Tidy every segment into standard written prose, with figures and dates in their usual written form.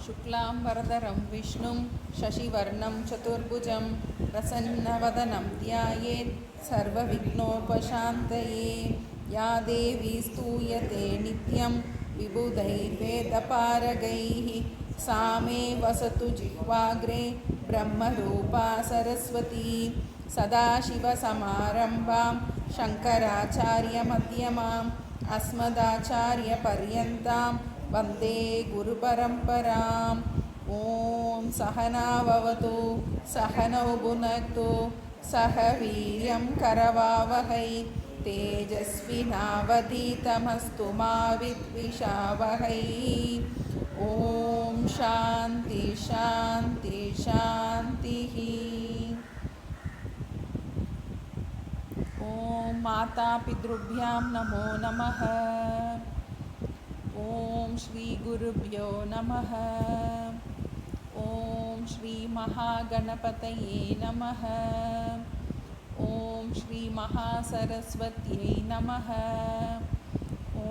शुक्लाम्बरधरं विष्णुं शशिवर्णं चतुर्भुजं प्रसन्नवदनं ध्यायेत् सर्वविघ्नोपशान्तये। या देवी स्तूयते नित्यं विबुधैर्वेदपारगैः सा मे वसतु जिह्वाग्रे ब्रह्मरूपा सरस्वती। सदाशिवसमारम्भां शङ्कराचार्यमध्यमाम् अस्मदाचार्यपर्यन्तां वन्दे गुरुपरम्पराम्। ॐ सहना भवतु सहनौ भुनक्तु सह वीर्यं करवावहै तेजस्विनावधीतमस्तु मा विद्विषावहै। ॐ शान्ति शान्ति शान्तिः। ॐ मातापितृभ्यां नमो नमः। ॐ श्रीगुरुभ्यो नमः। ॐ श्रीमहागणपतये नमः। ॐ श्रीमहासरस्वत्यै नमः। ॐ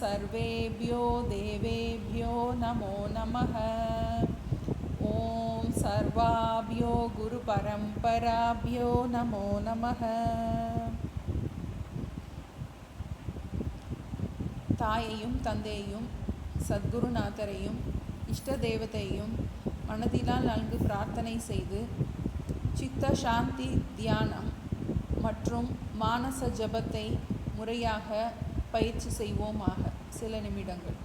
सर्वेभ्यो देवेभ्यो नमो नमः। ॐ सर्वाभ्यो गुरुपरम्पराभ्यो नमो नमः। தாயையும் தந்தையையும் சத்குருநாதரையும் இஷ்ட தேவதையும் மனதினால் நன்கு பிரார்த்தனை செய்து சித்த சாந்தி தியானம் மற்றும் மானச ஜபத்தை முறையாக பயிற்சி செய்வோமாக. சில நிமிடங்கள்.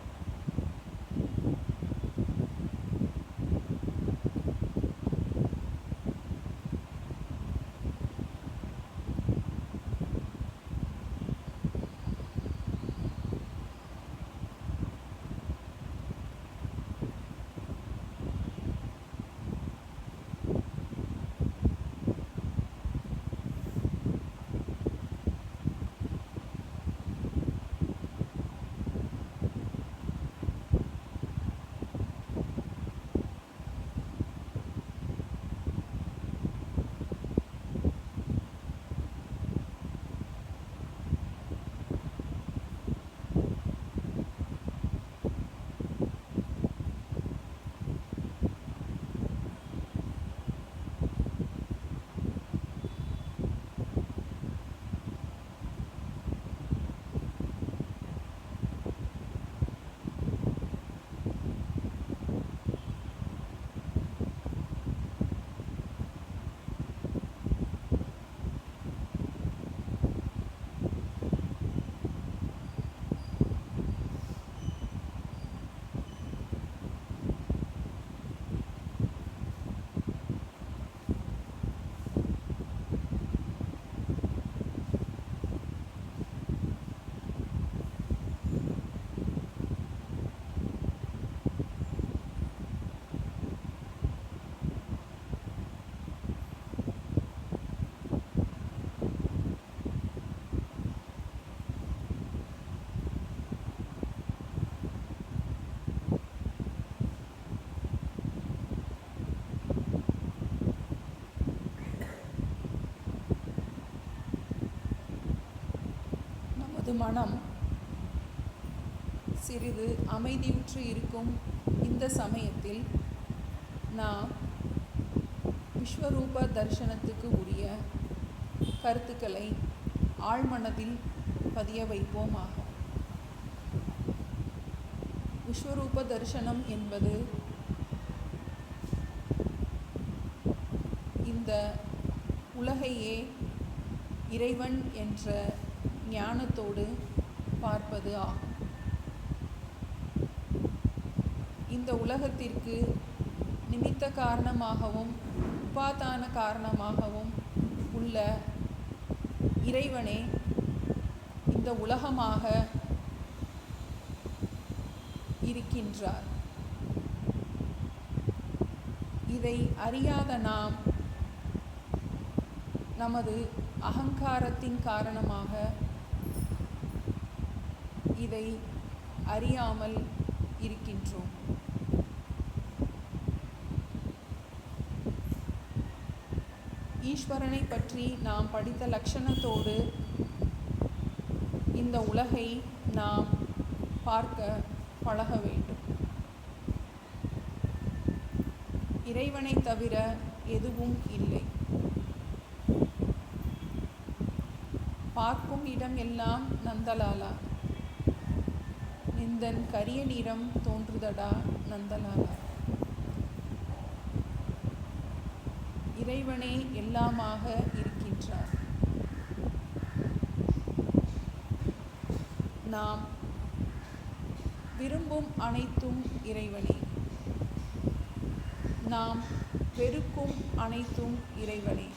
மனம் சிறிது அமைதியுற்று இருக்கும் இந்த சமயத்தில் நாம் விஸ்வரூப தரிசனத்துக்கு உரிய கருத்துக்களை ஆழ்மனதில் பதிய வைப்போமாக. விஸ்வரூப தரிசனம் என்பது இந்த உலகையே இறைவன் என்ற ஞானத்தோடு பார்ப்பது ஆகும். இந்த உலகத்திற்கு நிமித்த காரணமாகவும் உபாதான காரணமாகவும் உள்ள இறைவனே இந்த உலகமாக இருக்கின்றார். இதை அறியாத நாம் நமது அகங்காரத்தின் காரணமாக இதை அறியாமல் இருக்கின்றோம். ஈஸ்வரனை பற்றி நாம் படித்த லட்சணத்தோடு இந்த உலகை நாம் பார்க்க பழக வேண்டும். இறைவனை தவிர எதுவும் இல்லை. பார்க்கும் இடம் எல்லாம் நந்தலாலா, நிந்தன் கரிய நிறம் தோன்றுதடா நந்தலாலா. இறைவனே எல்லாமாக இருக்கின்றார். நாம் விரும்பும் அனைத்தும் இறைவனே, நாம் வெறுக்கும் அனைத்தும் இறைவனே.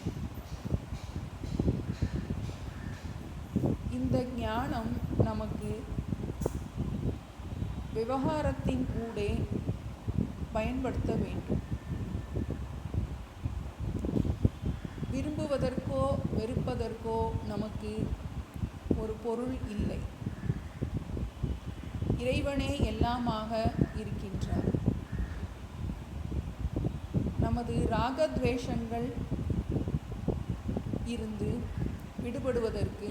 இந்த ஞானம் நமக்கு விவகாரத்தின் ஊடே பயன்படுத்த வேண்டும். விரும்புவதற்கோ வெறுப்பதற்கோ நமக்கு ஒரு பொருள் இல்லை. இறைவனே எல்லாமாக இருக்கின்றார். நமது ராகத்வேஷங்கள் இருந்து விடுபடுவதற்கு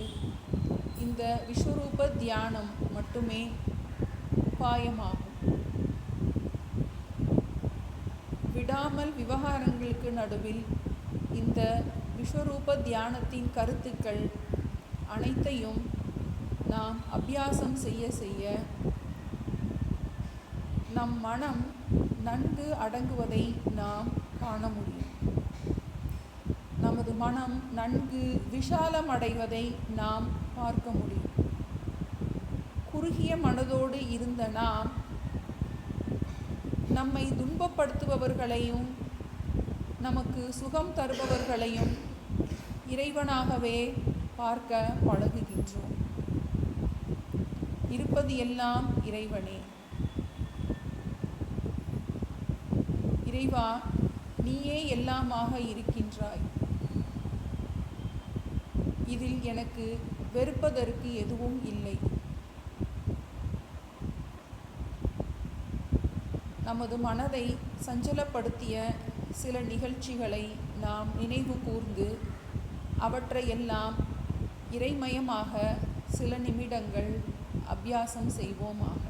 இந்த விஸ்வரூப தியானம் மட்டுமே உபாயமாகும். விடாமல் விவகாரங்களுக்கு நடுவில் இந்த விஸ்வரூப தியானத்தின் கருத்துக்கள் அனைத்தையும் நாம் அபியாசம் செய்ய செய்ய நம் மனம் நன்கு அடங்குவதை நாம் காண முடியும். நமது மனம் நன்கு விஷாலம் அடைவதை நாம் பார்க்க முடியும். குறுகிய மனதோடு இருந்த நாம் நம்மை துன்பப்படுத்துபவர்களையும் நமக்கு சுகம் தருபவர்களையும் இறைவனாகவே பார்க்க பழகுகின்றோம். இருப்பது எல்லாம் இறைவனே. இறைவா, நீயே எல்லாமாக இருக்கின்றாய். இதில் எனக்கு வெறுப்பதற்கு எதுவும் இல்லை. நமது மனதை சஞ்சலப்படுத்திய சில நிகழ்ச்சிகளை நாம் நினைவு கூர்ந்து அவற்றையெல்லாம் இறைமயமாக சில நிமிடங்கள் அபியாசம் செய்வோமாக.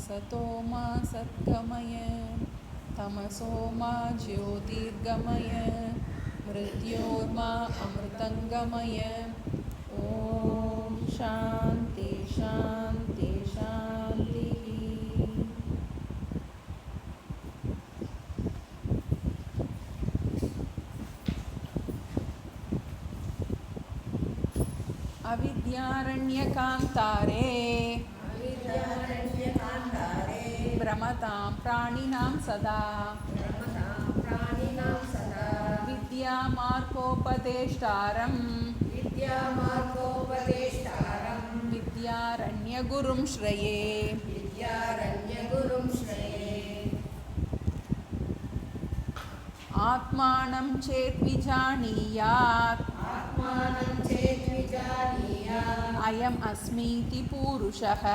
सतो मा सद्गमय तमसो मा ज्योतिर्गमय मृत्योर्मा अमृतंगमय. ओम शांति शांति शांति. अविद्यारण्यकान्तारे भ्रमतां प्राणिनां सदा विद्यामार्गोपदेष्टारं विद्यारण्यगुरुं श्रये. आत्मानं चेद्विजानीयात् अयम् अस्मीति पुरुषः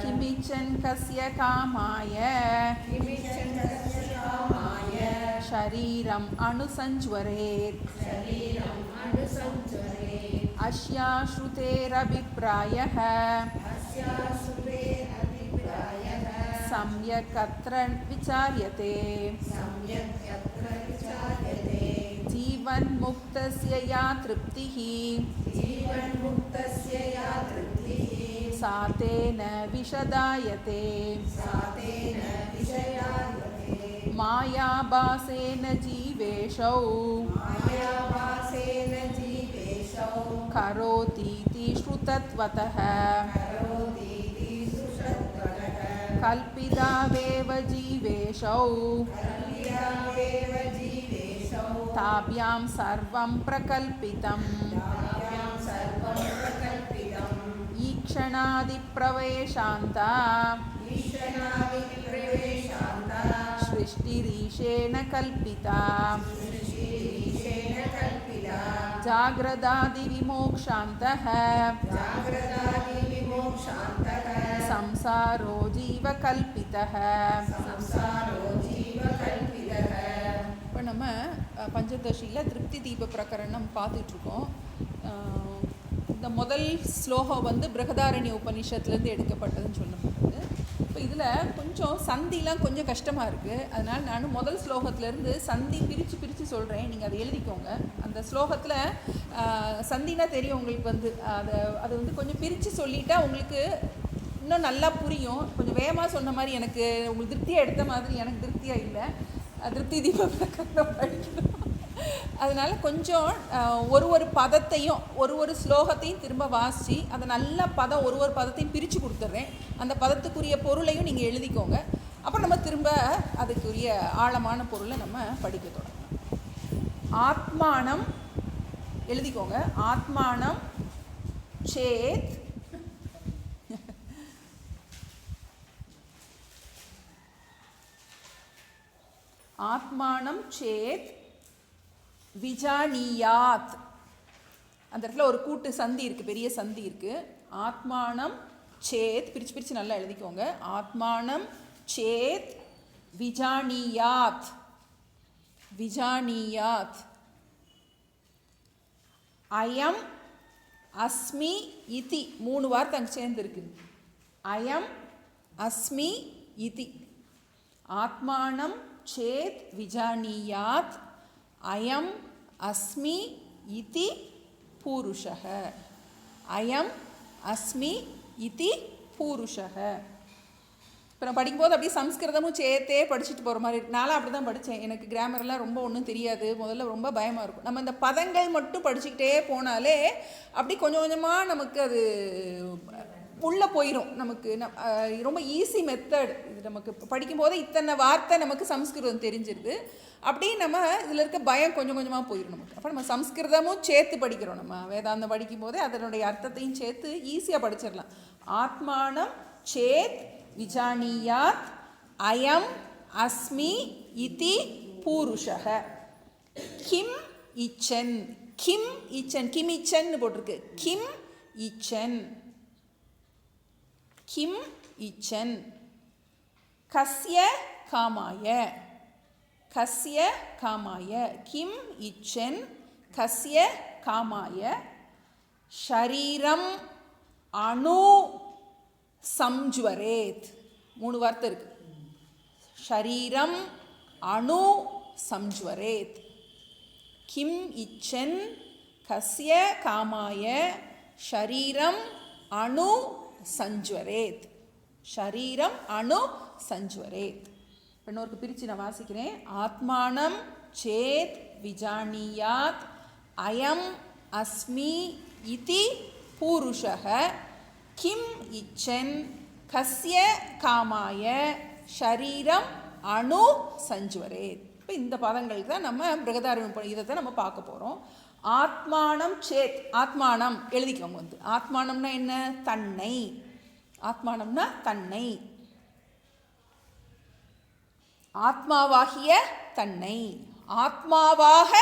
किमिच्छन् कस्य कामाय शरीरम् अनुसञ्ज्वरेत्. अश्याश्रुतेरभिप्रायः सम्यक् अत्र विचार्यते. जीवन्मुक्तस्य या तृप्तिः सातेन विशदायते मायाभासेन जीवेशौ करोतीति श्रुतत्वतः कल्पितावेव जीवेशौ ताभ्यां सर्वं प्रकल्पितम् ईक्षणादिप्रवेशान्ता सृष्टिरीशेन कल्पिता जाग्रदादिविमोक्षान्तः संसारो जीवकल्पितः. இப்போ நம்ம பஞ்சதசியில் திருப்தி தீப பிரகரணம் பார்த்துட்ருக்கோம். இந்த முதல் ஸ்லோகம் வந்து பிருகதாரண்ய உபநிஷத்துலேருந்து எடுக்கப்பட்டதுன்னு சொல்லப்படுது. இப்போ இதில் கொஞ்சம் சந்திலாம் கொஞ்சம் கஷ்டமாக இருக்குது. அதனால் நான் முதல் ஸ்லோகத்திலேருந்து சந்தி பிரித்து சொல்கிறேன், நீங்கள் அதை எழுதிக்கோங்க. அந்த ஸ்லோகத்தில் சந்தினா தெரியும் உங்களுக்கு வந்து அதை வந்து கொஞ்சம் பிரித்து சொல்லிட்டா உங்களுக்கு இன்னும் நல்லா புரியும். கொஞ்சம் வேகமாக சொன்ன மாதிரி எனக்கு உங்களுக்கு திருப்தியாக எடுத்த மாதிரி எனக்கு திருப்தியாக இல்லை. திருப்தி தீப பிரகரணம் படிக்கணும். அதனால் கொஞ்சம் ஒரு பதத்தையும் ஒரு ஸ்லோகத்தையும் திரும்ப வாசித்து அதை நல்ல பதம் ஒரு பதத்தையும் பிரித்து கொடுத்துட்றேன். அந்த பதத்துக்குரிய பொருளையும் நீங்கள் எழுதிக்கோங்க. அப்புறம் நம்ம திரும்ப அதுக்குரிய ஆழமான பொருளை நம்ம படிக்க தொடங்கலாம். ஆத்மானம் எழுதிக்கோங்க. ஆத்மானம் சேத் ஆத்மானம் சேத் விஜானியாத். அந்த இடத்துல ஒரு கூட்டு சந்தி இருக்குது, பெரிய சந்தி இருக்குது. ஆத்மானம் சேத் பிரித்து நல்லா எழுதிக்கோங்க. ஆத்மானம் சேத் விஜானியாத். விஜானியாத். அயம் அஸ்மி இதி 3 வார்த்தை அங்கே சேர்ந்துருக்கு. அயம் அஸ்மி இதி. ஆத்மானம் சேத் விஜானியாத் அயம் அஸ்மி இதி பூருஷः. அயம் அஸ்மி இதி பூருஷः. இப்போ நான் படிக்கும்போது அப்படியே சம்ஸ்கிருதமும் சேர்த்தே படிச்சுட்டு போகிற மாதிரி இருக்கு. நானும் அப்படி தான் படித்தேன். எனக்கு கிராமர்லாம் ரொம்ப ஒன்றும் தெரியாது. முதல்ல ரொம்ப பயமாக இருக்கும். நம்ம இந்த பதங்கள் மட்டும் படிச்சுக்கிட்டே போனாலே அப்படி கொஞ்சம் கொஞ்சமாக நமக்கு அது உள்ளே போயிடும். நமக்கு ரொம்ப ஈஸி மெத்தட் இது. நமக்கு படிக்கும்போது இத்தனை வார்த்தை நமக்கு சம்ஸ்கிருதம் தெரிஞ்சிருது. அப்படியே நம்ம இதில் இருக்க பயம் கொஞ்சம் கொஞ்சமாக போயிடும் நமக்கு. அப்போ நம்ம சம்ஸ்கிருதமும் சேர்த்து படிக்கிறோம். நம்ம வேதாந்தம் படிக்கும்போதே அதனுடைய அர்த்தத்தையும் சேர்த்து ஈஸியாக படிச்சிடலாம். ஆத்மானம் சேத் விஜானியாத் அயம் அஸ்மி இதி பூருஷः. கிம் இச்சன். கிம் இச்சன். கிம் இச்சன் போட்டிருக்கு. கிம் இச்சன். கிம் இச்சன். கஸ்ய காமாய. கஸ்ய காமாய. கிம் இச்சன் கஸ்ய காமாய. ஷரீரம் அணு சம்ஜ்வரேத். 3 வார்த்தை இருக்கு. ஷரீரம் அணு சம்ஜ்வரேத். கிம் இச்சன் கஸ்ய காமாய ஷரீரம் அணு சஞ்சுவரேத். ஷரீரம் அணு சஞ்சுவரேத். இன்னொருக்கு பிரித்து நான் வாசிக்கிறேன். ஆத்மானம் சேத் விஜானியாத் அயம் அஸ்மி இதி பூருஷः கிம் இச்சன் கஸ்ய காமாய ஷரீரம் அணு சஞ்சுவரேத். இப்போ இந்த பதங்களுக்கு தான் நம்ம பிருகதாரண்யம் இதை தான் நம்ம பார்க்க போகிறோம். ஆத்மானம் சேத். ஆத்மானம் எழுதிக்கோங்க வந்து. ஆத்மானம்னா என்ன? தன்னை. ஆத்மானம்னா தன்னை. ஆத்மாவாகிய தன்னை. ஆத்மாவாக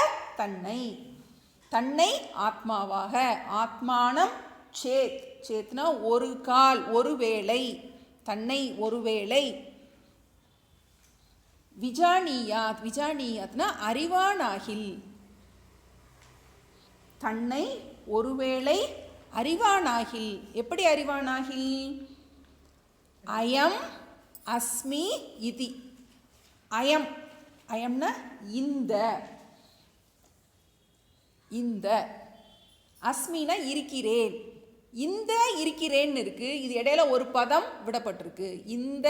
தன்னை. தன்னை ஆத்மாவாக. ஆத்மானம் சேத். சேத்னா ஒரு கால், ஒரு வேளை. தன்னை ஒரு வேளை. விஜானியாத். விஜானியாத்னா அறிவானாகில். தன்னை ஒருவேளை அறிவானாகில். எப்படி அறிவானாகில்? அயம் அஸ்மி இதி. அயம். அயம்னா இந்த. இந்த. அஸ்மினா இருக்கிறேன். இந்த இருக்கிறேன்னு இருக்கு, இது இடையில ஒரு பதம் விடப்பட்டிருக்கு. இந்த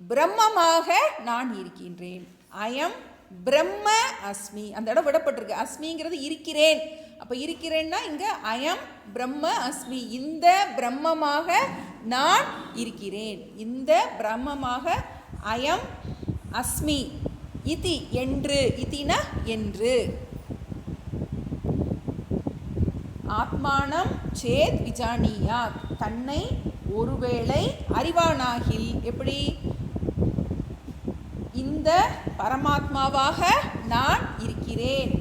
பிரம்மமாக நான் இருக்கின்றேன். அயம் பிரம்ம அஸ்மி, அந்த இடம் விடப்பட்டிருக்கு. அஸ்மிங்கிறது இருக்கிறேன். அப்போ இருக்கிறேன்னா இங்கே அயம் பிரம்ம அஸ்மி, இந்த பிரம்மமாக நான் இருக்கிறேன். இந்த பிரம்மமாக அயம் அஸ்மி இதி என்று, இதினா என்று. ஆத்மானம் சேத் விஜானியாத், தன்னை ஒருவேளை அறிவானாகில். எப்படி? இந்த பரமாத்மாவாக நான் இருக்கிறேன்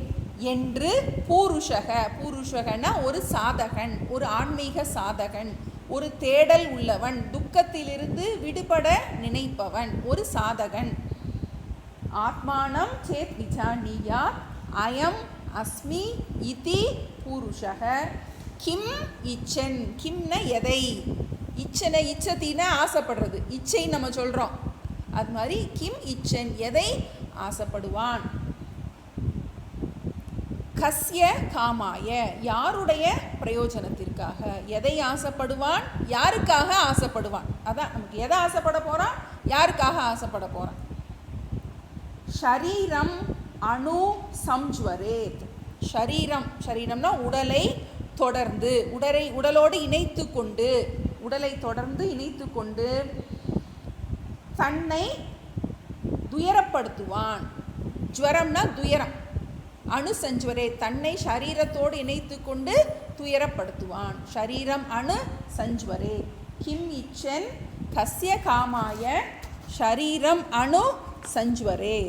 என்று பூருஷக, பூருஷகனா ஒரு சாதகன், ஒரு ஆன்மீக சாதகன், ஒரு தேடல் உள்ளவன், துக்கத்திலிருந்து விடுபட நினைப்பவன், ஒரு சாதகன். ஆத்மானம் சேத் விஜானியாத் அயம் அஸ்மி இதி பூருஷக கிம் இச்சன். கிம்ன எதை? இச்சனை, இச்சத்தின ஆசைப்படுறது, இச்சை நம்ம சொல்கிறோம். அது மாதிரி கிம் இச்சன், எதை ஆசைப்படுவான். கஸ்ய காமாய, யாருடைய பிரயோஜனத்திற்காக. எதை ஆசைப்படுவான், யாருக்காக ஆசைப்படுவான். அதான் நமக்கு எதை ஆசைப்பட போகிறான், யாருக்காக ஆசைப்பட போகிறான். ஷரீரம் அணு சம்ஜ்வரேத். ஷரீரம், ஷரீரம்னா உடலை தொடர்ந்து, உடலோடு இணைத்து கொண்டு, உடலை தொடர்ந்து இணைத்து கொண்டு தன்னை துயரப்படுத்துவான். ஜுவரம்னா துயரம். அணு சஞ்சுவரே, தன்னை ஷரீரத்தோடு இணைத்து கொண்டு துயரப்படுத்துவான். ஷரீரம் அணு சஞ்சுவரே. கிம் இச்சன் கஸ்ய காமாய ஷரீரம் அணு சஞ்சுவரே.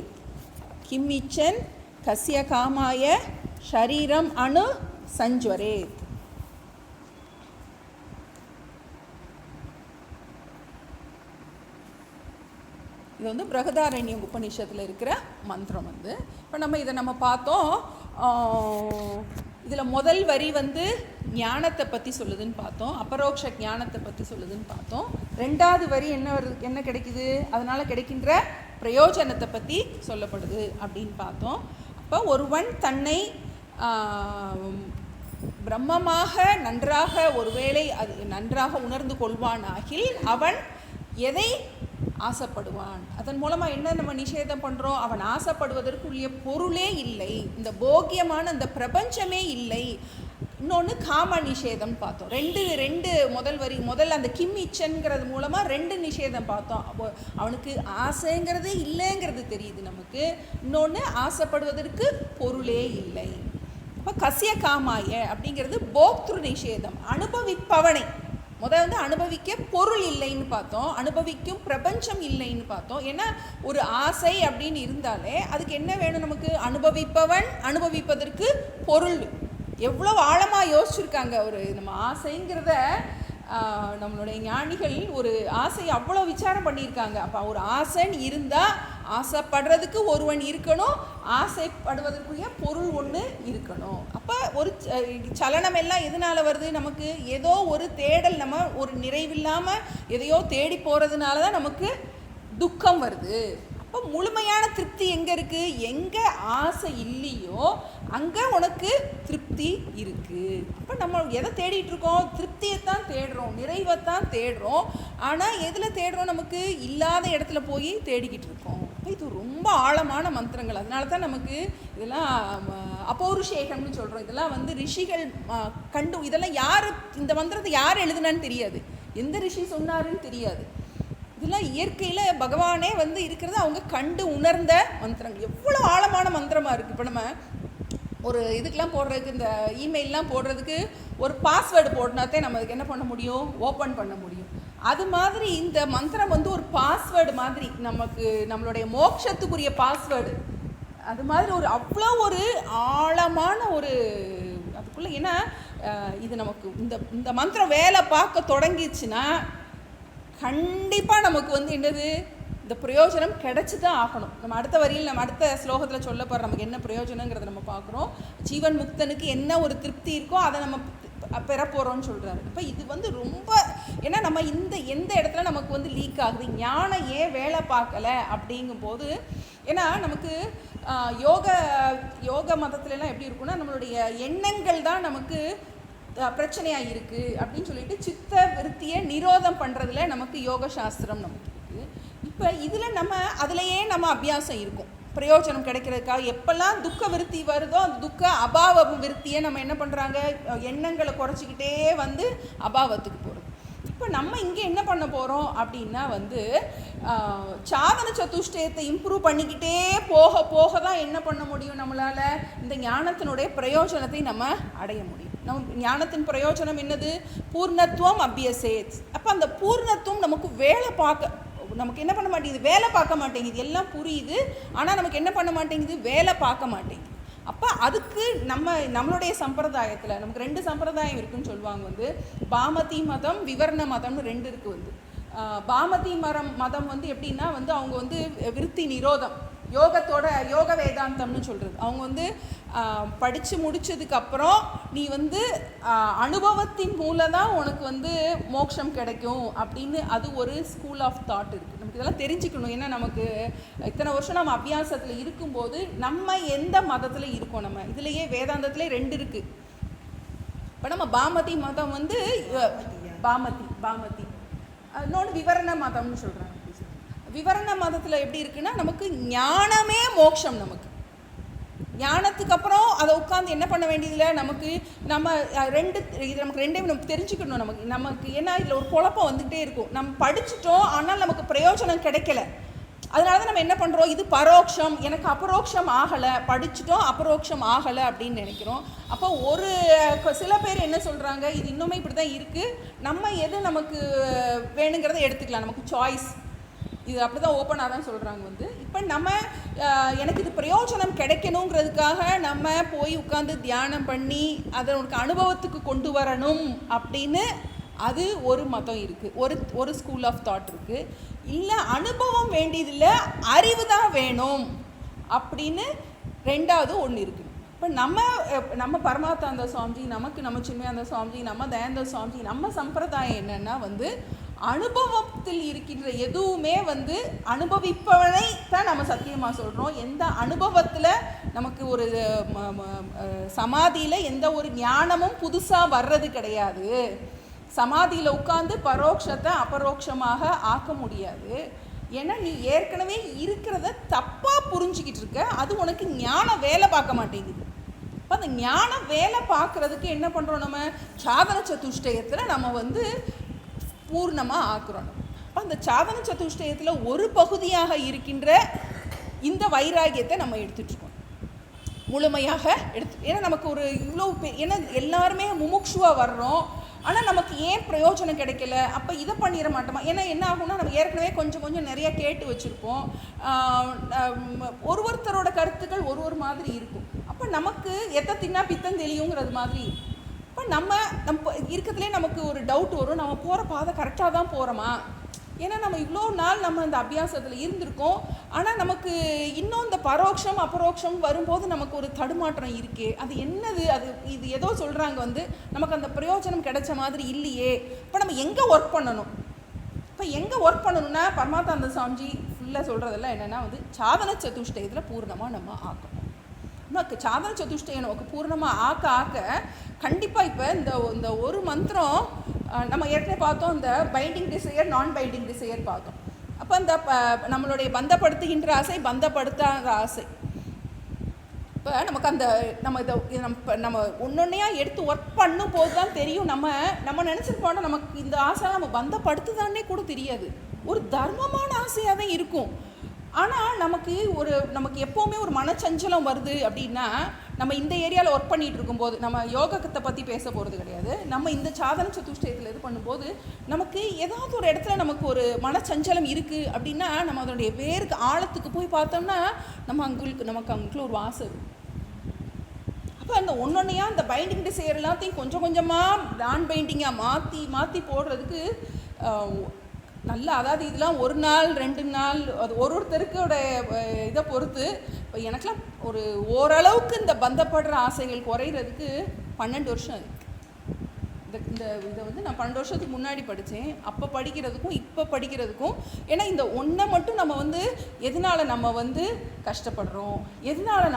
கிம் இச்சன் கஸ்ய காமாய ஷரீரம் அணு சஞ்சுவரே. இது வந்து பிரகதாரண்யம் உபநிஷத்தில் இருக்கிற மந்திரம். இப்போ இதை பார்த்தோம். இதில் முதல் வரி ஞானத்தை பற்றி சொல்லுதுன்னு பார்த்தோம், அபரோக்ஷ ஞானத்தை பற்றி சொல்லுதுன்னு பார்த்தோம். ரெண்டாவது வரி என்ன கிடைக்குது, அதனால் கிடைக்கின்ற பிரயோஜனத்தை பற்றி சொல்லப்படுது அப்படின்னு பார்த்தோம். அப்போ ஒருவன் தன்னை பிரம்மமாக நன்றாக ஒருவேளை அது நன்றாக உணர்ந்து கொள்வானாகில் அவன் எதை ஆசைப்படுவான். அதன் மூலமாக என்ன நம்ம நிஷேதம் பண்ணுறோம், அவன் ஆசைப்படுவதற்குரிய பொருளே இல்லை, இந்த போக்கியமான இந்த பிரபஞ்சமே இல்லை. இன்னொன்று காம நிஷேதம் பார்த்தோம். ரெண்டு முதல் அந்த கிம் இச்சன்கிறது மூலமாக ரெண்டு நிஷேதம் பார்த்தோம். அவனுக்கு ஆசைங்கிறதே இல்லைங்கிறது தெரியுது நமக்கு. இன்னொன்று ஆசைப்படுவதற்கு பொருளே இல்லை. இப்போ கசிய காமாய அப்படிங்கிறது போக்திரு நிஷேதம், அனுபவிப்பவனை. அனுபவிக்க பொருள் இல்லைன்னு பார்த்தோம், அனுபவிக்கும் பிரபஞ்சம் இல்லைன்னு பார்த்தோம். ஏன்னா ஒரு ஆசை அப்படின்னு இருந்தாலே அதுக்கு என்ன வேணும் நமக்கு, அனுபவிப்பவன், அனுபவிப்பதற்கு பொருள். எவ்வளோ ஆழமாக யோசிச்சுருக்காங்க. நம்ம ஆசைங்கிறத நம்மளுடைய ஞானிகள் ஒரு ஆசை அவ்வளோ விசாரம் பண்ணியிருக்காங்க. அப்போ ஒரு ஆசைன்னு இருந்தால் ஆசைப்படுறதுக்கு ஒருவன் இருக்கணும், ஆசைப்படுவதற்குரிய பொருள் ஒன்று இருக்கணும். அப்போ ஒரு சலனம் எல்லாம் எதனால் வருது, நமக்கு ஏதோ ஒரு தேடல், நம்ம ஒரு நிறைவில்லாமல் எதையோ தேடி போகிறதுனால தான் நமக்கு துக்கம் வருது. அப்போ முழுமையான திருப்தி எங்கே இருக்குது, எங்கே ஆசை இல்லையோ அங்கே உனக்கு திருப்தி இருக்குது. அப்போ நம்ம எதை தேடிட்டுருக்கோம், திருப்தியைத்தான் தேடுறோம், நிறைவைத்தான் தேடுறோம். ஆனால் எதில் தேடுறோம், நமக்கு இல்லாத இடத்துல போய் தேடிக்கிட்டு இருக்கோம். இது ரொம்ப ஆழமான மந்திரங்கள். அதனால தான் நமக்கு இதெல்லாம் அபௌருஷேகம்னு சொல்கிறோம். இதெல்லாம் ரிஷிகள் இதெல்லாம் யார், இந்த மந்திரத்தை யார் எழுதுனான்னு தெரியாது, எந்த ரிஷி சொன்னாருன்னு தெரியாது. இதெல்லாம் இயற்கையில் பகவானே இருக்கிறது அவங்க கண்டு உணர்ந்த மந்திரங்கள். எவ்வளோ ஆழமான மந்திரமாக இருக்குது. இப்போ நம்ம ஒரு இதுக்கெலாம் போடுறதுக்கு, இந்த இமெயிலெலாம் போடுறதுக்கு ஒரு பாஸ்வேர்டு போடனாத்தே நம்ம அதுக்கு என்ன பண்ண முடியும், ஓப்பன் பண்ண முடியும். அது மாதிரி இந்த மந்திரம் ஒரு பாஸ்வேர்டு மாதிரி, நமக்கு நம்மளுடைய மோட்சத்துக்குரிய பாஸ்வேர்டு. அது மாதிரி அவ்வளோ ஒரு ஆழமான அதுக்குள்ளே. ஏன்னா இது நமக்கு இந்த மந்திரம் வேலை பார்க்க தொடங்கிச்சுன்னா கண்டிப்பாக நமக்கு என்னது, இந்த பிரயோஜனம் கிடைச்சி தான் ஆகணும். நம்ம அடுத்த வரியில், நம்ம அடுத்த ஸ்லோகத்தில் சொல்ல போகிற நமக்கு என்ன பிரயோஜனங்கிறத நம்ம பார்க்குறோம். ஜீவன் முக்தனுக்கு என்ன ஒரு திருப்தி இருக்கோ அதை நம்ம பெற போகிறோம்னு சொல்கிறாரு. இப்போ இது ரொம்ப, ஏன்னா நம்ம எந்த இடத்துல நமக்கு லீக் ஆகுது, ஞானம் ஏன் வேலை பார்க்கலை அப்படிங்கும்போது. ஏன்னா நமக்கு யோக மதத்துலலாம் எப்படி இருக்குன்னா, நம்மளுடைய எண்ணங்கள் தான் நமக்கு பிரச்சனையாக இருக்குது அப்படின்னு சொல்லிட்டு சித்த விருத்தியை நிரோதம் பண்ணுறதுல நமக்கு யோக சாஸ்திரம் நமக்கு இருக்குது. இப்போ இதில் நம்ம அதிலையே நம்ம அபியாசம் இருக்கும் பிரயோஜனம் கிடைக்கிறதுக்காக. எப்பெல்லாம் துக்க விருத்தி வருதோ அந்த துக்க அபாவ விருத்தியை நம்ம என்ன பண்ணுறாங்க, எண்ணங்களை குறைச்சிக்கிட்டே வந்து அபாவத்துக்கு போகிறது. இப்போ நம்ம இங்கே என்ன பண்ண போகிறோம் அப்படின்னா வந்து சாதன சதுஷ்டயத்தை இம்ப்ரூவ் பண்ணிக்கிட்டே போக போக தான் என்ன பண்ண முடியும், நம்மளால் இந்த ஞானத்தினுடைய பிரயோஜனத்தை நம்ம அடைய முடியும். நம்ம ஞானத்தின் பிரயோஜனம் என்னது, பூர்ணத்துவம் அபியசேத். அப்போ அந்த பூர்ணத்துவம் நமக்கு நமக்கு என்ன பண்ண மாட்டேங்குது, வேலை பார்க்க மாட்டேங்குது. எல்லாம் புரியுது, ஆனால் நமக்கு என்ன பண்ண மாட்டேங்குது, வேலை பார்க்க மாட்டேங்குது. அப்போ அதுக்கு நம்மளுடைய சம்பிரதாயத்தில் நமக்கு 2 சம்பிரதாயம் இருக்குதுன்னு சொல்லுவாங்க. வந்து பாமதி மதம், விவரண மதம்னு 2 இருக்குது. வந்து பாமதி மதம் வந்து எப்படின்னா வந்து அவங்க வந்து விருத்தி நிரோதம், யோக வேதாந்தம்னு சொல்கிறது. அவங்க வந்து படித்து முடித்ததுக்கப்புறம் நீ வந்து அனுபவத்தின் மூலம் தான் உனக்கு வந்து மோட்சம் கிடைக்கும் அப்படின்னு அது ஒரு ஸ்கூல் ஆஃப் தாட் இருக்குது. நமக்கு இதெல்லாம் தெரிஞ்சுக்கணும். ஏன்னா நமக்கு இத்தனை வருஷம் நம்ம அபியாசத்தில் இருக்கும்போது நம்ம எந்த மதத்தில் இருக்கோம், நம்ம இதுலேயே வேதாந்தத்திலே 2 இருக்குது. இப்போ நம்ம பாமதி மதம் வந்து பாமதி இன்னொன்று விவரண மதம்னு சொல்கிறாங்க. விவரண மதத்தில் எப்படி இருக்குன்னா நமக்கு ஞானமே மோட்சம். நமக்கு ஞானத்துக்கு அப்புறம் அதை உட்காந்து என்ன பண்ண வேண்டியதில்லை. நமக்கு நமக்கு ரெண்டையும் நம்ம தெரிஞ்சுக்கணும். நமக்கு ஏன்னா இதில் ஒரு குழப்பம் வந்துகிட்டே இருக்கும். நம்ம படிச்சுட்டோம், ஆனால் நமக்கு பிரயோஜனம் கிடைக்கல. அதனால தான் நம்ம என்ன பண்ணுறோம், இது பரோட்சம், எனக்கு அபரோக்ஷம் ஆகலை, படிச்சுட்டோம் அபரோக்ஷம் ஆகலை அப்படின்னு நினைக்கிறோம். அப்போ சில பேர் என்ன சொல்கிறாங்க, இது இன்னுமே இப்படி தான் இருக்குது, நம்ம எது நமக்கு வேணுங்கிறத எடுத்துக்கலாம், நமக்கு சாய்ஸ், இது அப்படி தான் ஓப்பனாக தான் சொல்கிறாங்க. வந்து இப்போ எனக்கு இது பிரயோஜனம் கிடைக்கணுங்கிறதுக்காக நம்ம போய் உட்காந்து தியானம் பண்ணி அதை உனக்கு அனுபவத்துக்கு கொண்டு வரணும் அப்படின்னு அது ஒரு மதம் இருக்குது, ஒரு ஸ்கூல் ஆஃப் தாட் இருக்குது. இல்லை அனுபவம் வேண்டியதில்லை, அறிவு தான் வேணும் அப்படின்னு 2வது ஒன்று இருக்குது. இப்போ நம்ம பரமாத்தாந்த சுவாமிஜி, நம்ம சின்மயானந்த சுவாமிஜி, நம்ம தயானந்த சுவாமிஜி, நம்ம சம்பிரதாயம் என்னென்னா வந்து அனுபவத்தில் இருக்கின்ற எதுவுமே வந்து அனுபவிப்பவனை தான் நம்ம சத்தியமாக சொல்கிறோம். எந்த அனுபவத்தில் நமக்கு ஒரு சமாதியில் எந்த ஒரு ஞானமும் புதுசாக வர்றது கிடையாது. சமாதியில் உட்கார்ந்து பரோட்சத்தை அபரோக்ஷமாக ஆக்க முடியாது. ஏன்னா நீ ஏற்கனவே இருக்கிறத தப்பாக புரிஞ்சிக்கிட்டு இருக்க, அது உனக்கு ஞானம் வேலை பார்க்க மாட்டேங்குது. அப்போ அந்த ஞானம் வேலை பார்க்குறதுக்கு என்ன பண்ணுறோம், நம்ம சாதன சதுஷ்டயத்தில் நம்ம வந்து பூர்ணமாக ஆக்குறோம். அப்போ அந்த சாதன சதுஷ்டயத்தில் ஒரு பகுதியாக இருக்கின்ற இந்த வைராகியத்தை நம்ம எடுத்துகிட்ருக்கோம், முழுமையாக ஏன்னா நமக்கு ஒரு இவ்வளோ ஏன்னா எல்லாருமே முமுட்சுவாக வர்றோம், ஆனால் நமக்கு ஏன் பிரயோஜனம் கிடைக்கல, அப்போ இதை பண்ணிட மாட்டோமா. ஏன்னா என்ன ஆகும்னா நம்ம ஏற்கனவே கொஞ்சம் நிறையா கேட்டு வச்சுருப்போம், ஒருத்தரோட கருத்துக்கள் ஒரு மாதிரி இருக்கும். அப்போ நமக்கு எத்த தின்னா பித்தம் தெளியுங்கிறது மாதிரி. இப்போ நம்ம இருக்கிறதுலே நமக்கு ஒரு டவுட் வரும், நம்ம போகிற பாதை கரெக்டாக தான் போகிறோமா. ஏன்னா நம்ம இவ்வளோ நாள் நம்ம இந்த அபியாசத்தில் இருந்திருக்கோம், ஆனால் நமக்கு இன்னும் இந்த பரோட்சம் அபரோக்ஷம் வரும்போது நமக்கு ஒரு தடுமாற்றம் இருக்கே, அது என்னது, இது ஏதோ சொல்கிறாங்க வந்து நமக்கு அந்த பிரயோஜனம் கிடைச்ச மாதிரி இல்லையே. இப்போ நம்ம எங்கே ஒர்க் பண்ணணும், இப்போ எங்கே ஒர்க் பண்ணணும்னா பரமாத்தாந்த சுவாமிஜி ஃபுல்லாக சொல்கிறதெல்லாம் என்னென்னா வந்து சாதன சதுஷ்டயத்தில் பூர்ணமாக நம்ம ஆக்கணும். நமக்கு சாதன சதுஷ்டயம் நமக்கு பூர்ணமாக ஆக்க கண்டிப்பாக இப்போ இந்த ஒரு மந்திரம் நம்ம ஏற்கனவே பார்த்தோம், இந்த பைண்டிங் டிசையர் நான் பைண்டிங் டிசையர் பார்த்தோம். அப்போ இந்த நம்மளுடைய பந்தப்படுத்துகின்ற ஆசை, பந்தப்படுத்தாத ஆசை. இப்போ நமக்கு நம்ம ஒன்னொன்னையாக எடுத்து ஒர்க் பண்ணும் போது தான் தெரியும். நம்ம நினச்சிருப்போம் நமக்கு இந்த ஆசை நம்ம பந்தப்படுத்துதானே கூட தெரியாது, ஒரு தர்மமான ஆசையாக தான் இருக்கும். ஆனால் நமக்கு எப்போவுமே ஒரு மனச்சஞ்சலம் வருது அப்படின்னா நம்ம இந்த ஏரியாவில் ஒர்க் பண்ணிகிட்டு இருக்கும்போது, நம்ம யோகத்தை பற்றி பேச போகிறது கிடையாது, நம்ம இந்த சாதன சதுஷ்டயத்தில் இது பண்ணும்போது நமக்கு ஏதாவது ஒரு இடத்துல நமக்கு ஒரு மனச்சஞ்சலம் இருக்குது அப்படின்னா நம்ம அதனுடைய வேருக்கு ஆழத்துக்கு போய் பார்த்தோம்னா நமக்கு அங்குள்ள ஒரு ஆசை இருக்கும். அப்போ அந்த ஒன்றொன்னையாக அந்த பைண்டிங் டிசையர் எல்லாத்தையும் கொஞ்சமாக நான் பைண்டிங்காக மாற்றி போடுறதுக்கு நல்லா, அதாவது இதெல்லாம் 1 நாள் 2 நாள் அது ஒருத்தருக்கோட இதை பொறுத்து. இப்போ எனக்கெலாம் ஓரளவுக்கு இந்த பந்தப்படுற ஆசைகள் குறையிறதுக்கு 12 வருஷம் இருக்குது. இதை வந்து நான் 12 வருஷத்துக்கு முன்னாடி படித்தேன். அப்போ படிக்கிறதுக்கும் இப்போ படிக்கிறதுக்கும், ஏன்னா இந்த ஒன்றை மட்டும் நம்ம வந்து எதனால் நம்ம வந்து கஷ்டப்படுறோம், எதனால்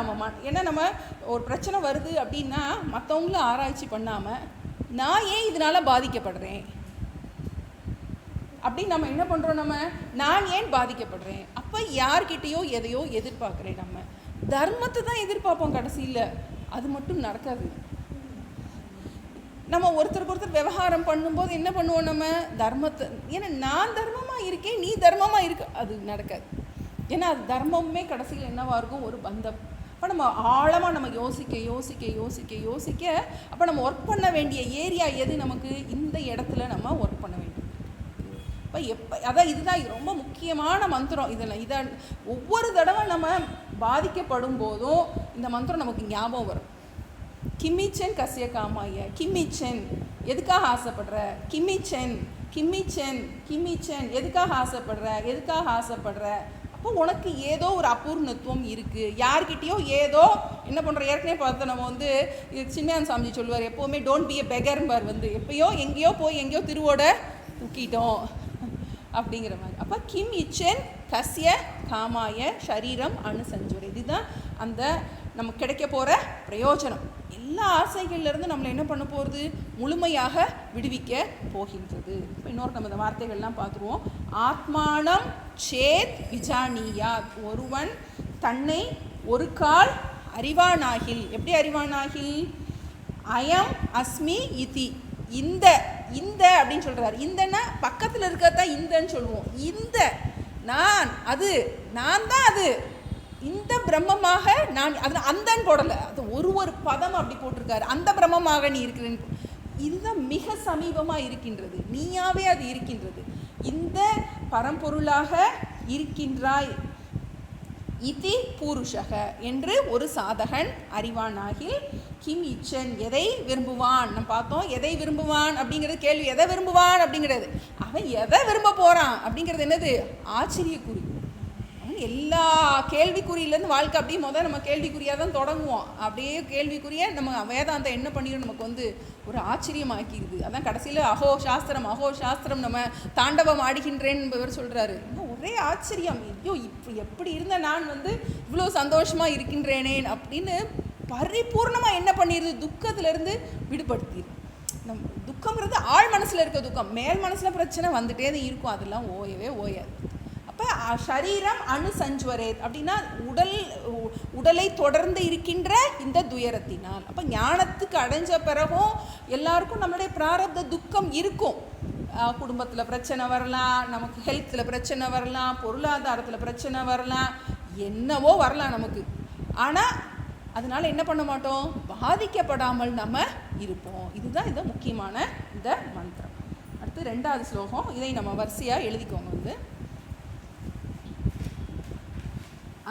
ஏன்னா நம்ம ஒரு பிரச்சனை வருது அப்படின்னா மற்றவங்கள ஆராய்ச்சி பண்ணாமல் நான் ஏன் இதனால் பாதிக்கப்படுறேன் அப்படி நம்ம என்ன பண்ணுறோம், நான் ஏன் பாதிக்கப்படுறேன். அப்போ யார்கிட்டையோ எதையோ எதிர்பார்க்குறேன். நம்ம தர்மத்தை தான் எதிர்பார்ப்போம். கடைசியில் அது மட்டும் நடக்காது. நம்ம ஒருத்தருக்கு ஒருத்தர் விவகாரம் பண்ணும்போது என்ன பண்ணுவோம், நம்ம தர்மத்தை, ஏன்னா நான் தர்மமாக இருக்கேன் நீ தர்மமாக இருக்க, அது நடக்காது. ஏன்னா அது தர்மமே கடைசியில் என்னவாக இருக்கும், ஒரு பந்தம். அப்போ நம்ம ஆழமாக நம்ம யோசிக்க யோசிக்க யோசிக்க யோசிக்க அப்போ நம்ம ஒர்க் பண்ண வேண்டிய ஏரியா எது, நமக்கு இந்த இடத்துல நம்ம ஒர்க் பண்ண வேண்டியது. இப்போ அதான் இதுதான் ரொம்ப முக்கியமான மந்திரம். இதை ஒவ்வொரு தடவை நம்ம பாதிக்கப்படும் போதும் இந்த மந்திரம் நமக்கு ஞாபகம் வரும். கிம்மிச்சன் கசிய காமாய, கிம்மிச்சன் எதுக்காக ஆசைப்படுற, கிம்மிச்சன் கிம்மிச்சன் கிம்மிச்சன் எதுக்காக ஆசைப்படுற. அப்போ உனக்கு ஏதோ ஒரு அபூர்ணத்துவம் இருக்குது. யார்கிட்டையோ ஏதோ என்ன பண்ணுற, ஏற்கனவே பார்த்து நம்ம சின்மயானந்த சாமிஜி சொல்லுவார் எப்போவுமே, டோன்ட் பி எ பெகர்பார். எப்பயோ எங்கேயோ போய் எங்கேயோ திருவோட தூக்கிட்டோம் அப்படிங்கிற மாதிரி. அப்போ கிம் இச்சன் கசிய காமாய ஷரீரம் அணுசஞ்சுரை, இதுதான் அந்த நமக்கு கிடைக்க போகிற பிரயோஜனம். எல்லா ஆசைகள்லேருந்து நம்மளை என்ன பண்ண போகிறது, முழுமையாக விடுவிக்க போகின்றது. இப்போ இன்னொரு நம்ம இந்த வார்த்தைகள்லாம் பார்த்துருவோம். ஆத்மானம் சேத் விஜானியாத், ஒருவன் தன்னை ஒரு கால் அறிவானாகில். எப்படி அறிவானாகில், அயம் அஸ்மி இதி, இந்த இந்த அப்படின்னு சொல்கிறார். இந்தன்னா பக்கத்தில் இருக்கிறதான் இந்தன்னு சொல்லுவோம். இந்த நான், அது நான் தான், அது இந்த பிரம்மமாக நான், அது அந்தன்னு போடலை, அது ஒரு பதம் அப்படி போட்டிருக்காரு. அந்த பிரம்மமாக நீ இருக்கிறேன், இதுதான் மிக சமீபமாக இருக்கின்றது, நீயாவே அது இருக்கின்றது. இந்த பரம்பொருளாக இருக்கின்றாய் இதி பூருஷக என்று ஒரு சாதகன் அறிவானாகில் கிம் இச்சன் எதை விரும்புவான். நம்ம பார்த்தோம் எதை விரும்புவான் அப்படிங்கிறது கேள்வி. எதை விரும்புவான் அப்படிங்கிறது, அவன் எதை விரும்ப போகிறான் அப்படிங்கிறது என்னது, ஆச்சரியக்குறி. அவன் எல்லா கேள்விக்குறியிலேருந்து வாழ்க்கை அப்படியே நம்ம கேள்விக்குறியாக தான் தொடங்குவோம். அப்படியே கேள்விக்குறிய நம்ம வேதாந்தம் என்ன பண்ணிடும், நமக்கு ஒரு ஆச்சரியமாக்கிடுது. அதான் கடைசியில் அஹோ சாஸ்திரம் நம்ம தாண்டவம் ஆடுகின்றேன் என்பவர் சொல்கிறாரு. ஒரே ஆச்சரியம், ஐயோ இப்போ எப்படி இருந்த நான் இவ்வளோ சந்தோஷமாக இருக்கின்றேனே அப்படின்னு பரிபூர்ணமாக என்ன பண்ணிடுது, துக்கத்திலேருந்து விடுபடுத்திடுது. நம் துக்கங்கிறது ஆழ் மனசில் இருக்க துக்கம், மேல் மனசில் பிரச்சனை வந்துட்டே தான் இருக்கும், அதெல்லாம் ஓயவே ஓயாது. அப்போ ஷரீரம் அணுசஞ்சுவரேத் அப்படின்னா உடலை தொடர்ந்து இருக்கின்ற இந்த துயரத்தினால். அப்போ ஞானத்துக்கு அடைஞ்ச பிறகும் எல்லாருக்கும் நம்மளுடைய பிராரப்த துக்கம் இருக்கும். குடும்பத்தில் பிரச்சனை வரலாம், நமக்கு ஹெல்த்தில் பிரச்சனை வரலாம், பொருளாதாரத்தில் பிரச்சனை வரலாம், என்னவோ வரலாம் நமக்கு. ஆனால் அதனால் என்ன பண்ண மாட்டோம், பாதிக்கப்படாமல் நம்ம இருப்போம். இதுதான் இந்த முக்கியமான இந்த மந்திரம். அடுத்து 2வது ஸ்லோகம், இதை நம்ம வரிசையாக எழுதிக்கோங்க.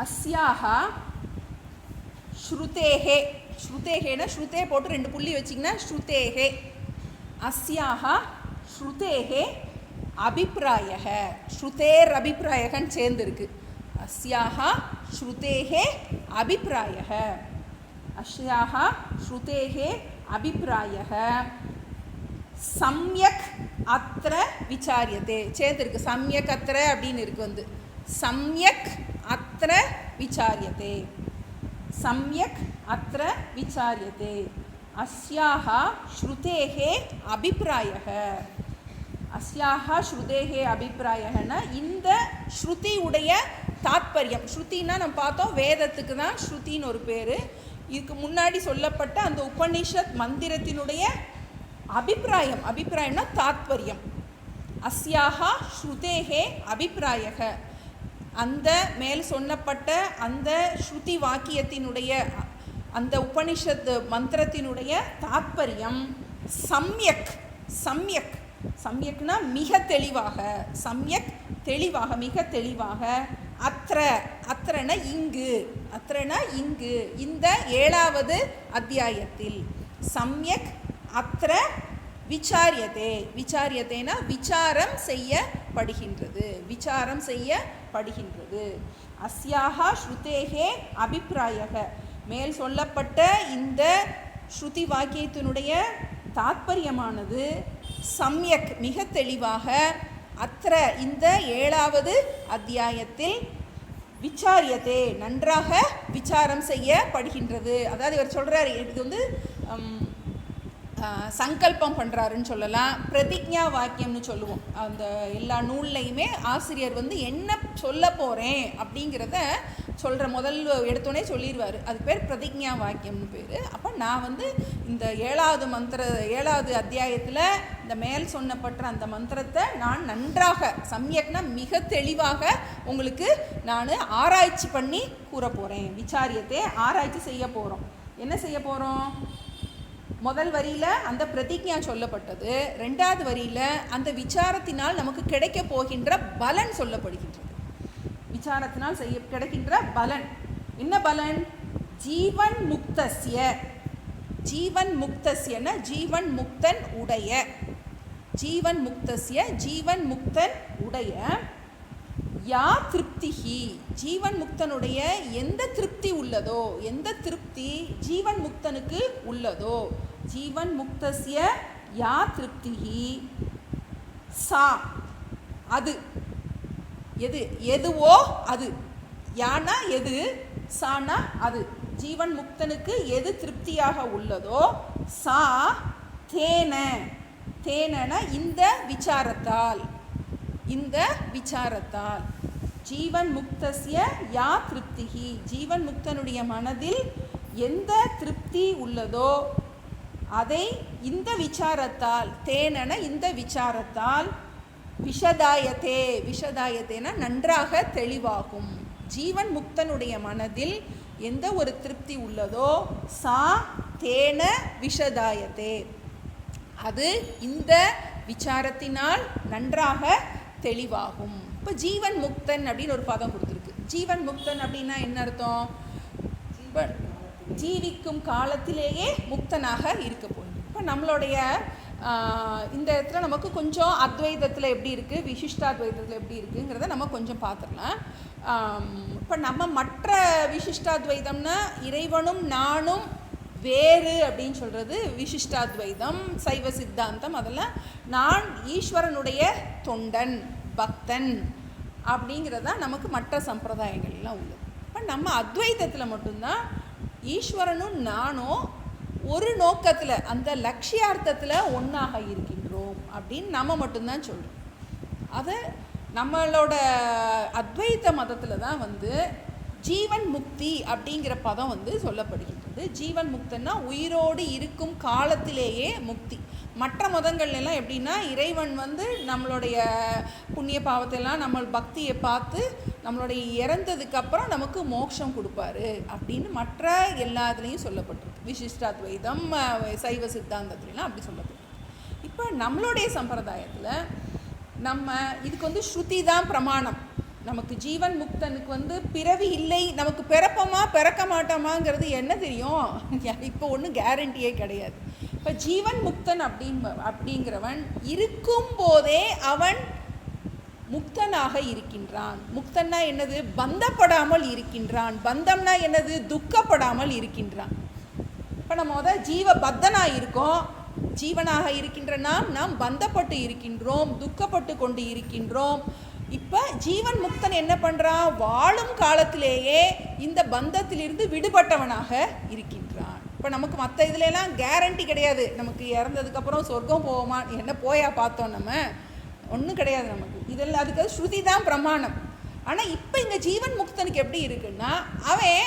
அஸ்யாக ஸ்ருதேஹே, ஸ்ருதேஹேன்னா ஸ்ருதே போட்டு 2 புள்ளி வச்சிங்கன்னா ஸ்ருதேஹே, அஸ்யாக ஸ்ருதேஹே அபிப்ராயக, ஸ்ருதேர் அபிப்ராயகன்னு சேர்ந்துருக்கு. அஸ்யாக ஸ்ருதேஹே அபிப்ராயக, அஸ்யாக ஸ்ருதேஹே அபிப்ராயக சம்யக் அத்ர விசாரியதே சேர்ந்துருக்கு. சம்யக் அத்ர அப்படின்னு இருக்கு. சம்யக் அத்ர விசாரியதே, சம்யக் அத்ர விசாரியதே அஸ்யாக ஸ்ருதேஹே அபிப்ராயக. அஸ்யாக ஸ்ருதேஹே அபிப்ராயகன்னா இந்த ஸ்ருதியுடைய தாத்பரியம். ஸ்ருதினா நம்ம பார்த்தோம் வேதத்துக்கு தான் ஸ்ருதின்னு ஒரு பேர். இதுக்கு முன்னாடி சொல்லப்பட்ட அந்த உபனிஷத் மந்திரத்தினுடைய அபிப்ராயம், அபிப்ராயம்னா தாத்பரியம். அஸ்யாக ஸ்ருதேஹே அபிப்ராயக, அந்த மேல் சொன்னப்பட்ட அந்த ஸ்ருதி வாக்கியத்தினுடைய அந்த உபனிஷத் மந்திரத்தினுடைய தாத்பரியம் சம்யக். சம்யக், சம்யக்னா மிக தெளிவாக, சம்யக் தெளிவாக, மிக தெளிவாக. அத்ர, அத்ரன இங்கு, அத்ரன இங்கு, இந்த 7வது அத்தியாயத்தில். சம்யக் அத்ர விசாரியதே, விசாரியதேனா விசாரம் செய்யப்படுகின்றது, விசாரம் செய்யப்படுகின்றது. அஸ்யாக ஸ்ருதேஹே அபிப்ராயக, மேல் சொல்லப்பட்ட இந்த ஸ்ருதி வாக்கியத்தினுடைய தாத்பரியமானது சம்யக் மிக தெளிவாக, அத்ர இந்த 7வது அத்தியாயத்தில் விசாரியதே நன்றாக விசாரம் செய்யப்படுகின்றது. அதாவது இவர் சொல்கிறார், இது சங்கல்பம் பண்ணுறாருன்னு சொல்லலாம், பிரதிஜ்ஞா வாக்கியம்னு சொல்லுவோம். அந்த எல்லா நூல்லையுமே ஆசிரியர் வந்து என்ன சொல்ல போகிறேன் அப்படிங்கிறத சொல்கிற முதல் எடுத்தோடனே சொல்லிடுவார். அது பேர் பிரதிஜ்ஞா வாக்கியம்னு பேர். அப்போ நான் வந்து இந்த 7வது அத்தியாயத்தில் இந்த மேல் சொன்னப்பட்ட அந்த மந்திரத்தை நான் நன்றாக சம்யக்னா மிக தெளிவாக உங்களுக்கு நான் ஆராய்ச்சி பண்ணி கூற போகிறேன். விசாரியத்தை ஆராய்ச்சி செய்ய போகிறோம். என்ன செய்ய போகிறோம்? முதல் வரியில் அந்த பிரதிஜ்ஞா சொல்லப்பட்டது, 2வது வரியில் அந்த விசாரத்தினால் நமக்கு கிடைக்க போகின்ற பலன் சொல்லப்படுகின்றது. விசாரத்தினால் கிடைக்கின்ற பலன் என்ன பலன்? ஜீவன் முக்தஸ்ய, ஜீவன் முக்தஸ்யன ஜீவன் முக்தன் உடைய, ஜீவன் முக்தஸ்ய ஜீவன் முக்தன் உடைய யா திருப்திஹி, ஜீவன் முக்தனுடைய எந்த திருப்தி உள்ளதோ, எந்த திருப்தி ஜீவன் முக்தனுக்கு உள்ளதோ, ஜீவன் முக்தஸ்ய யா திருப்திஹி சா, அது எது எதுவோ அது, யானா எது, சானா அது, ஜீவன் முக்தனுக்கு எது திருப்தியாக உள்ளதோ சா தேன, தேனன இந்த விசாரத்தால், இந்த விசாரத்தால் ஜீவன் முக்தஸ்ய யா திருப்திஹி, ஜீவன் முக்தனுடைய மனதில் எந்த திருப்தி உள்ளதோ அதை இந்த விசாரத்தால், தேனன இந்த விசாரத்தால் விஷதாயத்தே, விஷதாயத்தேன நன்றாக தெளிவாகும். ஜீவன் முக்தனுடைய மனதில் எந்த ஒரு திருப்தி உள்ளதோ சா தேன விஷதாயத்தே, அது இந்த விசாரத்தினால் நன்றாக தெளிவாகும். இப்போ ஜீவன் முக்தன் அப்படின்னு ஒரு பதம் கொடுத்துருக்கு. ஜீவன் முக்தன் அப்படின்னா என்ன அர்த்தம்? ஜீவிக்கும் காலத்திலேயே முக்தனாக இருக்க போகுது. இப்போ நம்மளுடைய இந்த இடத்துல நமக்கு கொஞ்சம் அத்வைதத்தில் எப்படி இருக்குது, விசிஷ்டாத்வைதத்தில் எப்படி இருக்குங்கிறத நம்ம கொஞ்சம் பார்த்துடலாம். இப்போ நம்ம மற்ற விசிஷ்டாத்வைதம்னா இறைவனும் நானும் வேறு அப்படின்னு சொல்கிறது விசிஷ்டாத்வைதம், சைவ சித்தாந்தம். அதெல்லாம் நான் ஈஸ்வரனுடைய தொண்டன் பக்தன் அப்படிங்கிறது தான் நமக்கு மற்ற சம்பிரதாயங்கள்லாம் உள்ளது. இப்போ நம்ம அத்வைதத்தில் மட்டும்தான் ஈஸ்வரனும் நானும் ஒரு நோக்கத்தில் அந்த லட்சியார்த்தத்தில் ஒன்றாக இருக்கின்றோம் அப்படின்னு நம்ம மட்டும்தான் சொல்கிறோம். அது நம்மளோட அத்வைத மதத்தில் தான் வந்து ஜீவன் முக்தி அப்படிங்கிற பதம் வந்து சொல்லப்படுகின்றது. ஜீவன் முக்தன்னா உயிரோடு இருக்கும் காலத்திலேயே முக்தி. மற்ற மதங்கள்லாம் எப்படின்னா இறைவன் வந்து நம்மளுடைய புண்ணிய பாவத்தையெல்லாம் நம்ம பக்தியை பார்த்து நம்மளுடைய இறந்ததுக்கப்புறம் நமக்கு மோட்சம் கொடுப்பாரு அப்படின்னு மற்ற எல்லாத்துலேயும் சொல்லப்பட்டிருக்கு. விசிஷ்டாத்வைதம் சைவ சித்தாந்தத்துலாம் அப்படி சொல்லப்பட்டிருக்கு. இப்போ நம்மளுடைய சம்பிரதாயத்தில் நம்ம இதுக்கு வந்து ஸ்ருதி தான் பிரமாணம். நமக்கு ஜீவன் முக்தனுக்கு வந்து பிறவி இல்லை, நமக்கு பிறப்போமா பிறக்க மாட்டோமாங்கிறது என்ன தெரியும்? இப்போ ஒன்றும் கேரண்டியே கிடையாது. இப்போ ஜீவன் முக்தன் அப்படிங்கிறவன் இருக்கும் போதே அவன் முக்தனாக இருக்கின்றான். முக்தன்னா என்னது? பந்தப்படாமல் இருக்கின்றான். பந்தம்னா என்னது? துக்கப்படாமல் இருக்கின்றான். இப்போ நம்ம ஜீவபத்தனாக இருக்கோம், ஜீவனாக இருக்கின்ற நாம் பந்தப்பட்டு இருக்கின்றோம், துக்கப்பட்டு கொண்டு இருக்கின்றோம். இப்போ ஜீவன் முக்தன் என்ன பண்ணுறான்? வாழும் காலத்திலேயே இந்த பந்தத்திலிருந்து விடுபட்டவனாக இருக்கின்றான். இப்போ நமக்கு மற்ற இதுலலாம் கேரண்டி கிடையாது. நமக்கு இறந்ததுக்கப்புறம் சொர்க்கம் போவோமா, என்ன போயா பார்த்தோம், நம்ம ஒன்றும் கிடையாது நமக்கு. இதெல்லாம் அதுக்கு ஸ்ருதி தான் பிரமாணம். ஆனால் இப்போ இங்கே ஜீவன் முக்தனுக்கு எப்படி இருக்குன்னா அவன்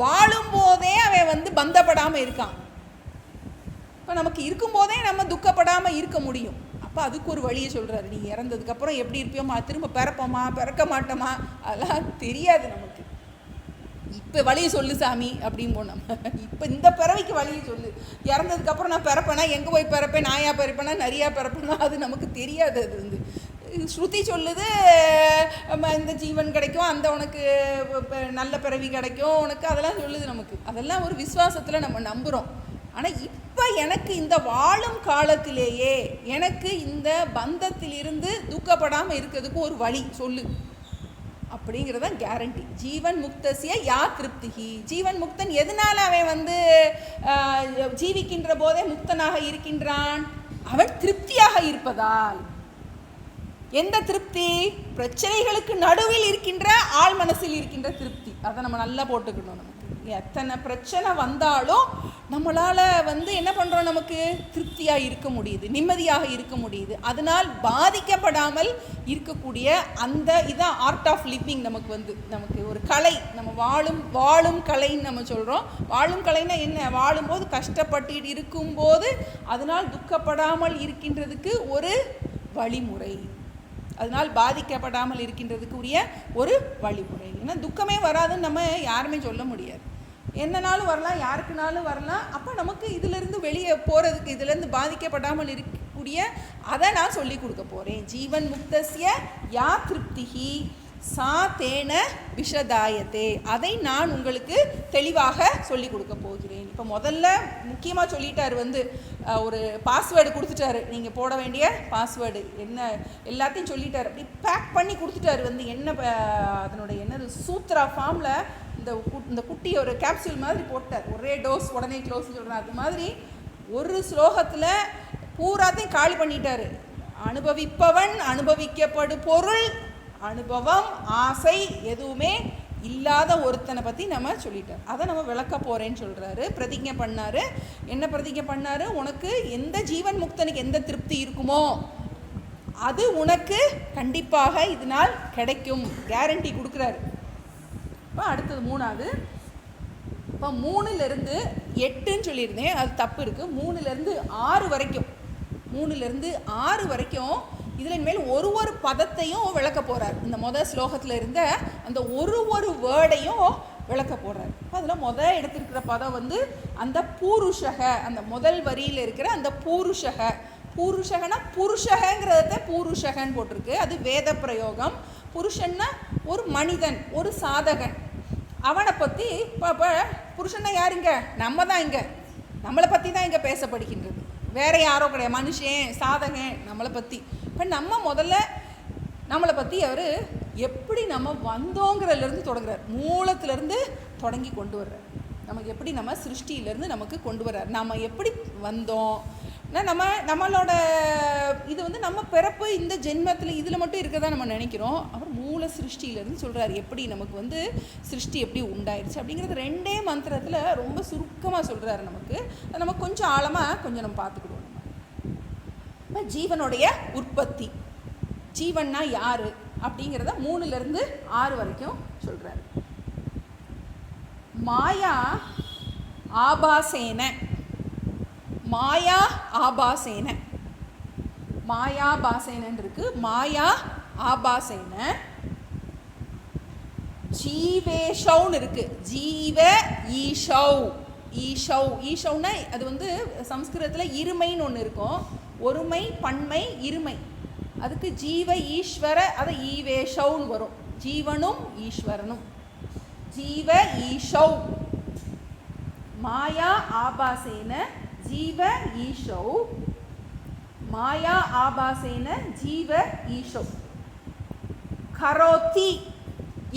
வாழும்போதே அவன் வந்து பந்தப்படாமல் இருக்கான். இப்போ நமக்கு இருக்கும்போதே நம்ம துக்கப்படாமல் இருக்க முடியும். அப்போ அதுக்கு ஒரு வழியை சொல்கிறாரு. நீ இறந்ததுக்கப்புறம் எப்படி இருப்பியோமா, திரும்ப பிறப்போமா பிறக்க மாட்டோமா அதெல்லாம் தெரியாது நமக்கு. இப்போ வழியை சொல்லு சாமி அப்படிம்போம் நம்ம. இப்போ இந்த பிறவைக்கு வழியை சொல்லு. இறந்ததுக்கப்புறம் நான் பிறப்பேனா, எங்கே போய் பிறப்பேன், நாயா பிறப்பேனா நரியா பிறப்பேனா அது நமக்கு தெரியாது. அது வந்து ஸ்ருதி சொல்லுது இந்த ஜீவன் கிடைக்கும், அந்த உனக்கு நல்ல பிறவி கிடைக்கும் உனக்கு, அதெல்லாம் சொல்லுது நமக்கு. அதெல்லாம் ஒரு விசுவாசத்தில் நம்ம நம்புகிறோம். ஆனால் இப்போ எனக்கு இந்த வாழும் காலத்திலேயே எனக்கு இந்த பந்தத்திலிருந்து துக்கப்படாமல் இருக்கிறதுக்கு ஒரு வழி சொல்லு அப்படிங்கிறத கேரண்டி. ஜீவன் முக்தசிய யா திருப்திகி, ஜீவன் முக்தன் எதனால் அவன் வந்து ஜீவிக்கின்ற போதே முக்தனாக இருக்கின்றான்? அவன் திருப்தியாக இருப்பதால். எந்த திருப்தி? பிரச்சனைகளுக்கு நடுவில் இருக்கின்ற ஆள் மனசில் இருக்கின்ற திருப்தி. அதை நம்ம நல்லா போட்டுக்கணும். நமக்கு எத்தனை பிரச்சனை வந்தாலும் நம்மளால் என்ன பண்ணுறோம், நமக்கு திருப்தியாக இருக்க முடியுது, நிம்மதியாக இருக்க முடியுது. அதனால் பாதிக்கப்படாமல் இருக்கக்கூடிய அந்த இதான் ஆர்ட் ஆஃப் லிவிங். நமக்கு ஒரு கலை, நம்ம வாழும் கலைன்னு நம்ம சொல்கிறோம். வாழும் கலைன்னா என்ன? வாழும்போது கஷ்டப்பட்டு இருக்கும்போது அதனால் துக்கப்படாமல் இருக்கின்றதுக்கு ஒரு வழிமுறை, அதனால் பாதிக்கப்படாமல் இருக்கின்றதுக்கு உரிய ஒரு வழிமுறை. ஏன்னா துக்கமே வராதுன்னு நம்ம யாருமே சொல்ல முடியாது. என்னனாலும் வரலாம், யாருக்குனாலும் வரலாம். அப்போ நமக்கு இதிலிருந்து வெளியே போகிறதுக்கு, இதிலேருந்து பாதிக்கப்படாமல் இருக்கக்கூடிய அதை நான் சொல்லி கொடுக்க போகிறேன். ஜீவன் முக்தஸ்ய யா திருப்திஹி சா தேன விஷதாயத்தே, அதை நான் உங்களுக்கு தெளிவாக சொல்லி கொடுக்க போகிறேன். இப்போ முதல்ல முக்கியமாக சொல்லிட்டார், ஒரு பாஸ்வேர்டு கொடுத்துட்டாரு, நீங்கள் போட வேண்டிய பாஸ்வேர்டு என்ன எல்லாத்தையும் சொல்லிட்டார். அப்படி பேக் பண்ணி கொடுத்துட்டாரு. என்ன அதனுடைய என்னது சூத்ரா ஃபார்மில் இந்த குட்டி ஒரு கேப்சூல் மாதிரி போட்டார். ஒரே டோஸ் உடனே க்ளோஸ் சொல்கிறேன். அது மாதிரி ஒரு ஸ்லோகத்தில் பூராத்தையும் காலி பண்ணிட்டார். அனுபவிப்பவன், அனுபவிக்கப்படு பொருள், அனுபவம், ஆசை எதுவுமே இல்லாத ஒருத்தனை பற்றி நம்ம சொல்லிட்டார். அதை நம்ம விளக்க போகிறேன்னு சொல்கிறாரு. பிரதிஜை பண்ணார். என்ன பிரதிஜை பண்ணார்? உனக்கு எந்த ஜீவன் முக்தனுக்கு எந்த திருப்தி இருக்குமோ அது உனக்கு கண்டிப்பாக இதனால் கிடைக்கும், கேரண்டி கொடுக்குறாரு. இப்போ அடுத்தது 3வது. இப்போ 3லேருந்து 8ன்னு சொல்லியிருந்தேன், அது தப்பு இருக்குது. 3லேருந்து 6 வரைக்கும், 3லேருந்து 6 வரைக்கும் இதில் இனிமேல் ஒரு பதத்தையும் விளக்க போகிறார். இந்த முதல் ஸ்லோகத்தில் இருந்த அந்த ஒரு வேர்டையும் விளக்க போகிறார். அதில் எடுத்திருக்கிற பதம் அந்த பூருஷக, அந்த முதல் வரியில் இருக்கிற அந்த பூருஷக. பூருஷகனா புருஷகங்கிறத பூருஷகன்னு போட்டிருக்கு. அது வேத பிரயோகம். புருஷன்னா ஒரு மனிதன், ஒரு சாதகன். அவனை பற்றி இப்போ புருஷன்னா யாருங்க? நம்ம தான். இங்கே நம்மளை பற்றி தான் இங்கே பேசப்படுகின்றது, வேறு யாரோ கிடையாது. மனுஷன், சாதகன், நம்மளை பற்றி. இப்போ நம்ம முதல்ல நம்மளை பற்றி அவர் எப்படி நம்ம வந்தோங்கிறதுலேருந்து தொடங்குறார். மூலத்திலேருந்து தொடங்கி கொண்டு வர்றார். நமக்கு எப்படி நம்ம சிருஷ்டியிலேருந்து நமக்கு கொண்டு வர்றார். நம்ம எப்படி வந்தோம், நம்மளோட இது நம்ம பிறப்பு இந்த ஜென்மத்தில் இதில் மட்டும் இருக்கதான் நம்ம நினைக்கிறோம். அவர் மூல சிருஷ்டியிலேருந்து சொல்கிறார், எப்படி நமக்கு சிருஷ்டி எப்படி உண்டாயிருச்சு அப்படிங்கிறது 2 மந்திரத்தில் ரொம்ப சுருக்கமாக சொல்கிறாரு. நம்ம கொஞ்சம் ஆழமாக கொஞ்சம் நம்ம பார்த்துக்கிடுவோம். நம்ம ஜீவனுடைய உற்பத்தி, ஜீவன்னா யார் அப்படிங்கிறத 3லேருந்து 6 வரைக்கும் சொல்கிறார். மாயா ஆபாசேன, மாயா ஆபாசேன, மாயாபாசேனன் இருக்கு. மாயா ஆபாசேன ஜீவேஷவுன்னு இருக்கு. ஜீவ ஈஷௌ, ஈஷௌ, ஈஷௌன்னா அது சம்ஸ்கிருதத்தில் இருமைன்னு ஒன்று இருக்கும். ஒருமை, பன்மை, இருமை. அதுக்கு ஜீவ ஈஸ்வர, அதை ஈவேஷௌன்னு வரும். ஜீவனும் ஈஸ்வரனும். ஜீவ ஈஷௌ மாயா ஆபாசேன ஜீவ ஈஷௌ, மாயா ஆபாசேன ஜீவ ஈஷௌ. கரோதி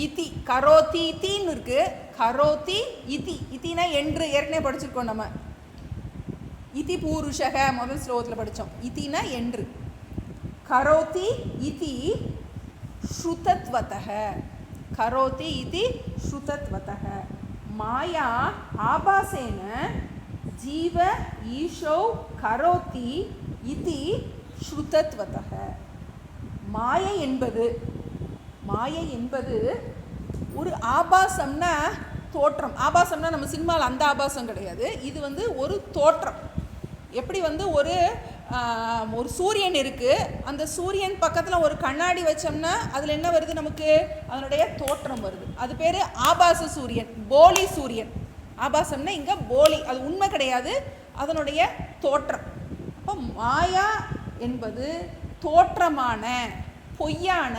இதி, கரோதி தீன்னு இருக்கு. கரோதி இதி, இத்தினா என்று ஏற்கனவே படிச்சிருக்கோம் நம்ம. இதி பூருஷக முதல் ஸ்லோகத்தில் படித்தோம். இத்தினா என்று. கரோதி இதி ஸ்ருதத்வதஹ, கரோதி இதி ஸ்ருதத்வதஹ. மாயா ஆபாசேன ஜீவ ஈஷௌ கரோதி இதி ஸ்ருதத்வதஹ. மாயை என்பது ஒரு ஆபாசம்னா தோற்றம். ஆபாசம்னா நம்ம சினிமாவில் அந்த ஆபாசம் கிடையாது. இது ஒரு தோற்றம். எப்படி ஒரு சூரியன் இருக்குது, அந்த சூரியன் பக்கத்தில் ஒரு கண்ணாடி வச்சோம்னா அதில் என்ன வருது? நமக்கு அதனுடைய தோற்றம் வருது. அது பேர் ஆபாச சூரியன், போலி சூரியன். ஆபாசம்னா இங்கே போலி, அது உண்மை கிடையாது, அதனுடைய தோற்றம். அப்போ மாயா என்பது தோற்றமான, பொய்யான.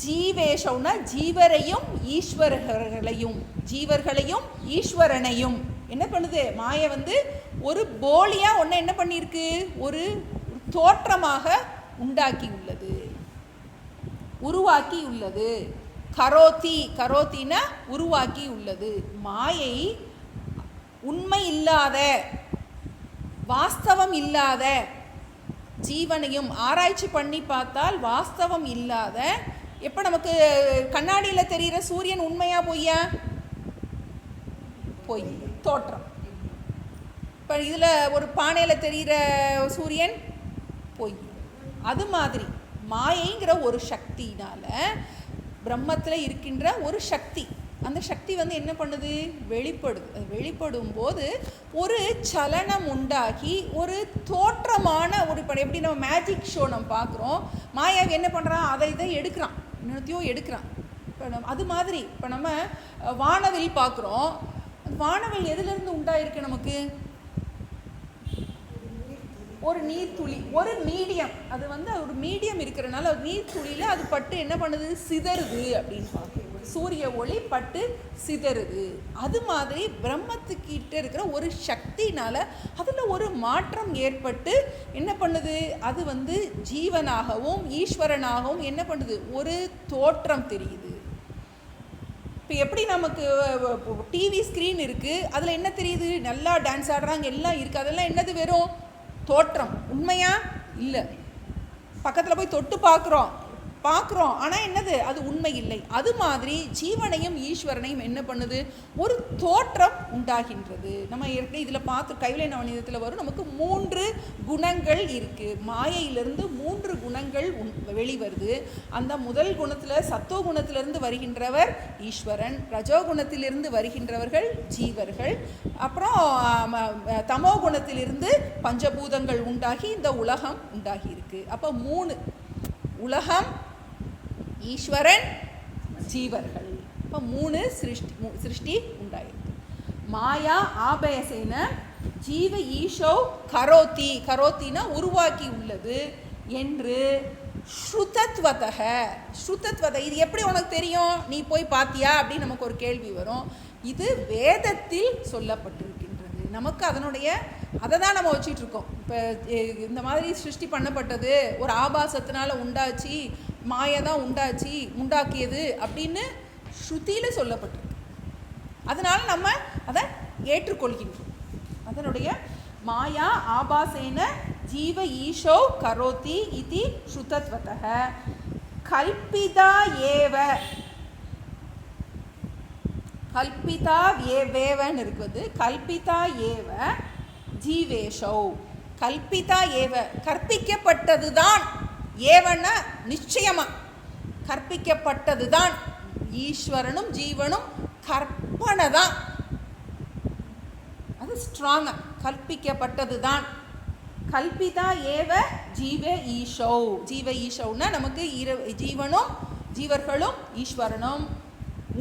ஜீவேஷவுனா ஜீவரையும் ஈஸ்வரர்களையும், ஜீவர்களையும் ஈஸ்வரனையும் என்ன பண்ணுது? மாயை ஒரு போலியாக ஒன்று என்ன பண்ணியிருக்கு? ஒரு தோற்றமாக உண்டாக்கி உள்ளது, உருவாக்கி உள்ளது. கரோதி, கரோத்தினா உருவாக்கி உள்ளது. மாயை உண்மை இல்லாத, வாஸ்தவம் இல்லாத ஜீவனையும் ஆராய்ச்சி பண்ணி பார்த்தால் வாஸ்தவம் இல்லாத. எப்போ நமக்கு கண்ணாடியில் தெரிகிற சூரியன் உண்மையா பொய்யா? பொய், தோற்றம். இப்போ இதில் ஒரு பானையில் தெரிகிற சூரியன் பொய். அது மாதிரி மாயைங்கிற ஒரு சக்தினால் பிரம்மத்தில் இருக்கின்ற ஒரு சக்தி, அந்த சக்தி வந்து என்ன பண்ணுது, வெளிப்படுது. வெளிப்படும் போது ஒரு சலனம் உண்டாகி ஒரு தோற்றமான ஒரு படம். எப்படி நம்ம மேஜிக் ஷோ நம்ம பார்க்குறோம், மாயாவி என்ன பண்ணுறான், அதை இதை எடுக்கிறான், இன்னொத்தையோ எடுக்கிறான். இப்போ அது மாதிரி இப்போ நம்ம வானவில் பார்க்குறோம். வானவில் எதுலேருந்து உண்டாயிருக்கு, நமக்கு ஒரு நீர்த்துளி, ஒரு மீடியம். அது வந்து ஒரு மீடியம் இருக்கிறனால ஒரு நீர்த்துளியில் அது பட்டு என்ன பண்ணுது, சிதறுது அப்படின்னு பார்க்குறோம். சூரிய ஒளி பட்டு சிதறுது. அது மாதிரி பிரம்மத்துக்கிட்ட இருக்கிற ஒரு சக்தினால் அதில் ஒரு மாற்றம் ஏற்பட்டு என்ன பண்ணுது, அது வந்து ஜீவனாகவும் ஈஸ்வரனாகவும் என்ன பண்ணுது, ஒரு தோற்றம் தெரியுது. இப்போ எப்படி நமக்கு டிவி ஸ்க்ரீன் இருக்குது, அதில் என்ன தெரியுது, நல்லா டான்ஸ் ஆடுறாங்க, எல்லாம் இருக்குது, அதெல்லாம் என்னது, வெறும் தோற்றம். உண்மையா இல்லை. பக்கத்தில் போய் தொட்டு பார்க்குறோம், ஆனால் என்னது, அது உண்மை இல்லை. அது மாதிரி ஜீவனையும் ஈஸ்வரனையும் என்ன பண்ணுது, ஒரு தோற்றம் உண்டாகின்றது. நம்ம ஏற்கனவே இதில் பார்த்து கைவிலை நவநீதத்தில் வரும், நமக்கு 3 குணங்கள் இருக்குது. மாயையிலிருந்து 3 குணங்கள் வெளிவருது. அந்த முதல் குணத்தில் சத்தோ குணத்திலிருந்து வருகின்றவர் ஈஸ்வரன், ரஜோ குணத்திலிருந்து வருகின்றவர்கள் ஜீவர்கள், அப்புறம் தமோ குணத்திலிருந்து பஞ்சபூதங்கள் உண்டாகி இந்த உலகம் உண்டாகி இருக்கு. அப்போ 3, உலகம், ஈஸ்வரன், ஜீவர்கள். இப்போ 3 சிருஷ்டி உண்டாயிருக்கு. மாயா ஆபயசேன ஜீவ ஈஷோ கரோத்தி, கரோத்தினா உருவாக்கி உள்ளது என்று ஸ்ருதத்வதக. இது எப்படி உனக்கு தெரியும், நீ போய் பார்த்தியா அப்படின்னு நமக்கு ஒரு கேள்வி வரும். இது வேதத்தில் சொல்லப்பட்டிருக்கின்றது. நமக்கு அதை தான் நம்ம வச்சுட்டு இருக்கோம். இப்போ இந்த மாதிரி சிருஷ்டி பண்ணப்பட்டது ஒரு ஆபாசத்தினால உண்டாச்சு, மாயை தான் உண்டாக்கியது அப்படின்னு ஸ்ருதியில் சொல்லப்பட்டிருக்கு. அதனால நம்ம அதை ஏற்றுக்கொள்கின்றோம். அதனுடைய மாயா ஆபாசேன ஜீவ ஈஷோ கரோதி இதி ஸ்ருதத்வதக கல்பிதா ஏவ. கல்பிதா வேவன்னு இருக்குது. கல்பிதா ஏவ ஜீவேஷோ. கல்பிதா ஏவ, கற்பிக்கப்பட்டது தான். ஏவன்னா நிச்சயமா கற்பிக்கப்பட்டது தான். ஈஸ்வரனும் ஜீவனும் கற்பனை தான், அது ஸ்ட்ராங்கா கற்பிக்கப்பட்டது தான். கல்பிதா ஏவ ஜீவ ஈஷோ. ஜீவ ஈஷோன்னா நமக்கு ஜீவனும் ஜீவர்களும் ஈஸ்வரனும்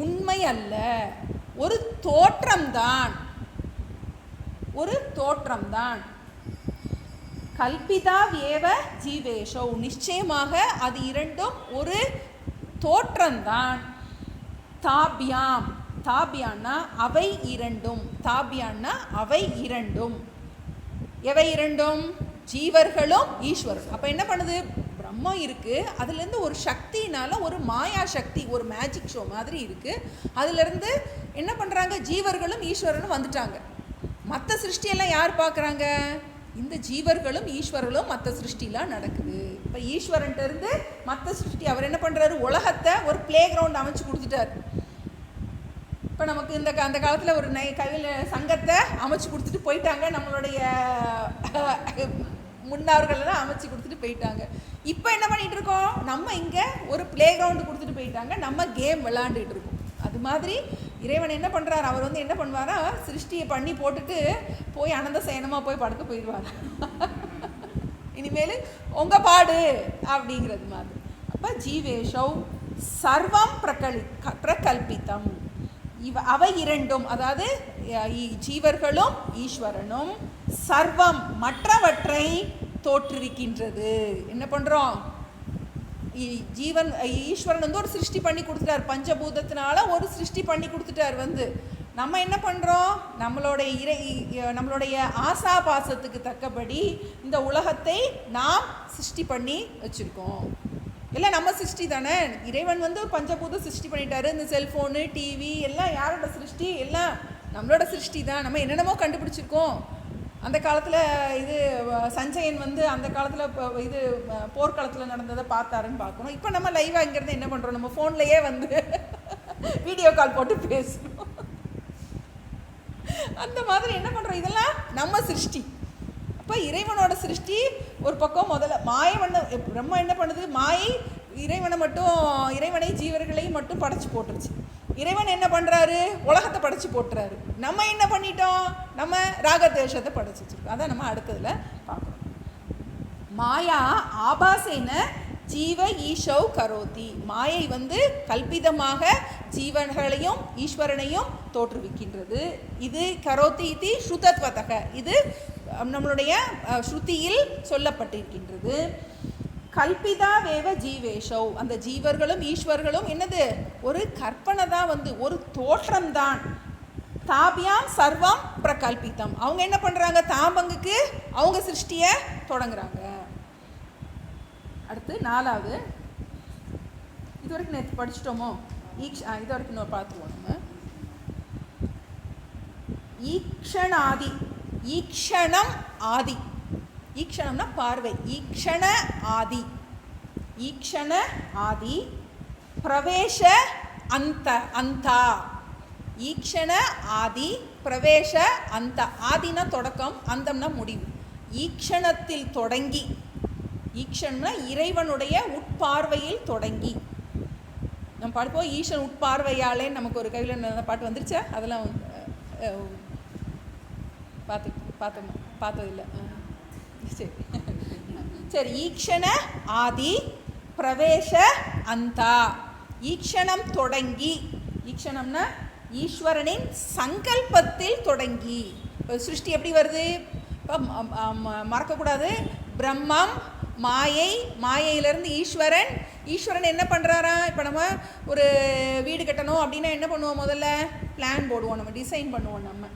உண்மை அல்ல, ஒரு தோற்றம்தான், ஒரு தோற்றம்தான். கல்பிதா ஏவ ஜீவேஷோ, நிச்சயமாக அது இரண்டும் ஒரு தோற்றம்தான். தாபியாம், தாபியான்னா அவை இரண்டும், தாபியான்னா அவை இரண்டும். எவை இரண்டும், ஜீவர்களும் ஈஸ்வரன். அப்போ என்ன பண்ணுது, பிரம்மம் இருக்குது, அதுலேருந்து ஒரு சக்தினால ஒரு மாயா சக்தி, ஒரு மேஜிக் ஷோ மாதிரி இருக்குது. அதுலேருந்து என்ன பண்ணுறாங்க, ஜீவர்களும் ஈஸ்வரனும் வந்துட்டாங்க. மற்ற சிருஷ்டியெல்லாம் யார் பார்க்குறாங்க, இந்த ஜீவர்களும் ஈஸ்வரர்களும் மற்ற சிருஷ்டிலாம் நடக்குது. இப்போ ஈஸ்வரன்ட்டு இருந்து மற்ற சிருஷ்டி அவர் என்ன பண்ணுறாரு, உலகத்தை ஒரு பிளே கிரவுண்ட் அமைச்சு கொடுத்துட்டார். இப்போ நமக்கு அந்த காலத்தில் ஒரு கையில் சங்கத்தை அமைச்சு கொடுத்துட்டு போயிட்டாங்க, நம்மளுடைய முன்னோர்களெல்லாம் அமைச்சு கொடுத்துட்டு போயிட்டாங்க. இப்போ என்ன பண்ணிகிட்டு இருக்கோம், நம்ம இங்கே ஒரு பிளே கிரவுண்டு கொடுத்துட்டு போயிட்டாங்க, நம்ம கேம் விளாண்டுட்டு இருக்கோம். அது மாதிரி இறைவன் என்ன பண்ணுறாரு, அவர் வந்து என்ன பண்ணுவாரா, சிருஷ்டியை பண்ணி போட்டுட்டு போய் அனந்த சயனமாக போய் படுக்க போயிடுவார். இனிமேல் உங்கள் பாடு அப்படிங்கிறது மாதிரி. அப்போ ஜீவேஷவ் சர்வம் பிரகல்பித்தம். அவை இரண்டும், அதாவது ஜீவர்களும் ஈஸ்வரனும் சர்வம் மற்றவற்றை தோற்றுவிக்கின்றது. என்ன பண்ணுறோம், ஈஸ்வரன் வந்து ஒரு சிருஷ்டி பண்ணி கொடுத்துட்டார், பஞ்சபூதத்தினால ஒரு சிருஷ்டி பண்ணி கொடுத்துட்டார். வந்து நம்ம என்ன பண்ணுறோம், நம்மளுடைய ஆசா பாசத்துக்கு தக்கபடி இந்த உலகத்தை நாம் சிருஷ்டி பண்ணி வச்சுருக்கோம். எல்லாம் நம்ம சிருஷ்டி தானே. இறைவன் வந்து பஞ்சபூத சிருஷ்டி பண்ணிட்டாரு. இந்த செல்ஃபோனு, டிவி எல்லாம் யாரோட சிருஷ்டி, எல்லாம் நம்மளோட சிருஷ்டி தான். நம்ம என்னென்னமோ கண்டுபிடிச்சிருக்கோம். அந்த காலத்தில் இது சஞ்சயன் வந்து அந்த காலத்தில் இது போர்க்காலத்தில் நடந்ததை பார்த்தாருன்னு பார்க்கணும். இப்போ நம்ம லைவாக இங்கிறது என்ன பண்ணுறோம், நம்ம ஃபோன்லேயே வந்து வீடியோ கால் போட்டு பேசுகிறோம். அந்த மாதிரி என்ன பண்ணுறோம், இதெல்லாம் நம்ம சிருஷ்டி. அப்போ இறைவனோட சிருஷ்டி ஒரு பக்கம். முதல்ல மாயை பிரம்மா என்ன பண்ணுது, மாயை இறைவனை ஜீவர்களையும் மட்டும் படைச்சி போட்டுருச்சு. இறைவன் என்ன பண்ணுறாரு, உலகத்தை படைச்சி போட்டுறாரு. நம்ம என்ன பண்ணிட்டோம், நம்ம ராகத்வேஷத்தை படைச்சி வச்சுருக்கோம். அதான் நம்ம அடுத்ததில் பார்க்குறோம். மாயா ஆபாசேன ஜீவ ஈஷவ் கரோதி. மாயை கல்பிதமாக ஜீவன்களையும் ஈஸ்வரனையும் தோற்றுவிக்கின்றது. இது கரோதி இது ஸ்ருதத்வதக, இது நம்மளுடைய ஸ்ருதியில் சொல்லப்பட்டிருக்கின்றது. கல்பிதா வேவ ஜீவேஷவ், அந்த ஜீவர்களும் ஈஸ்வர்களும் என்னது, ஒரு கற்பனை தான், ஒரு தோற்றம்தான். தாபியாம் சர்வம் பிரகல்பிதம். அவங்க என்ன பண்ணுறாங்க, தாம்பங்குக்கு அவங்க சிருஷ்டியை தொடங்குறாங்க. அடுத்து 4வது, இது வரைக்கும் நேற்று படிச்சிட்டோமோ, இது வரைக்கும் இன்னொரு பார்த்துருவோம் நம்ம. ஈக்ஷணாதி, ஈக்ஷணம் ஆதி, ஈக்ஷணம்னா பார்வை, ஈக்ஷண ஆதி, ஈக்ஷண ஆதி பிரவேச அந்த அந்தா, ஈக்ஷண ஆதி பிரவேச அந்த. ஆதினா தொடக்கம், அந்தம்னா முடிவு. ஈக்ஷணத்தில் தொடங்கி, ஈக்ஷணம்னா இறைவனுடைய உட்பார்வையில் தொடங்கி. நம்ம பாடுப்போம், ஈஸ்வரன் உட்பார்வையாலே நமக்கு ஒரு கையில் பாட்டு வந்துருச்சா, அதெல்லாம் பார்த்ததில்லை. சரி சரி. ஈக்ஷண ஆதி பிரவேச அந்தா, ஈக்ஷணம் தொடங்கி. ஈக்ஷணம்னா ஈஸ்வரனின் சங்கல்பத்தில் தொடங்கி. இப்போ சிருஷ்டி எப்படி வருது, இப்போ மறக்கக்கூடாது, பிரம்மம் மாயை, மாயையிலேருந்து ஈஸ்வரன். ஈஸ்வரன் என்ன பண்ணுறாரா, இப்போ நம்ம ஒரு வீடு கட்டணும் அப்படின்னா என்ன பண்ணுவோம், முதல்ல பிளான் போடுவோம், நம்ம டிசைன் பண்ணுவோம். நம்ம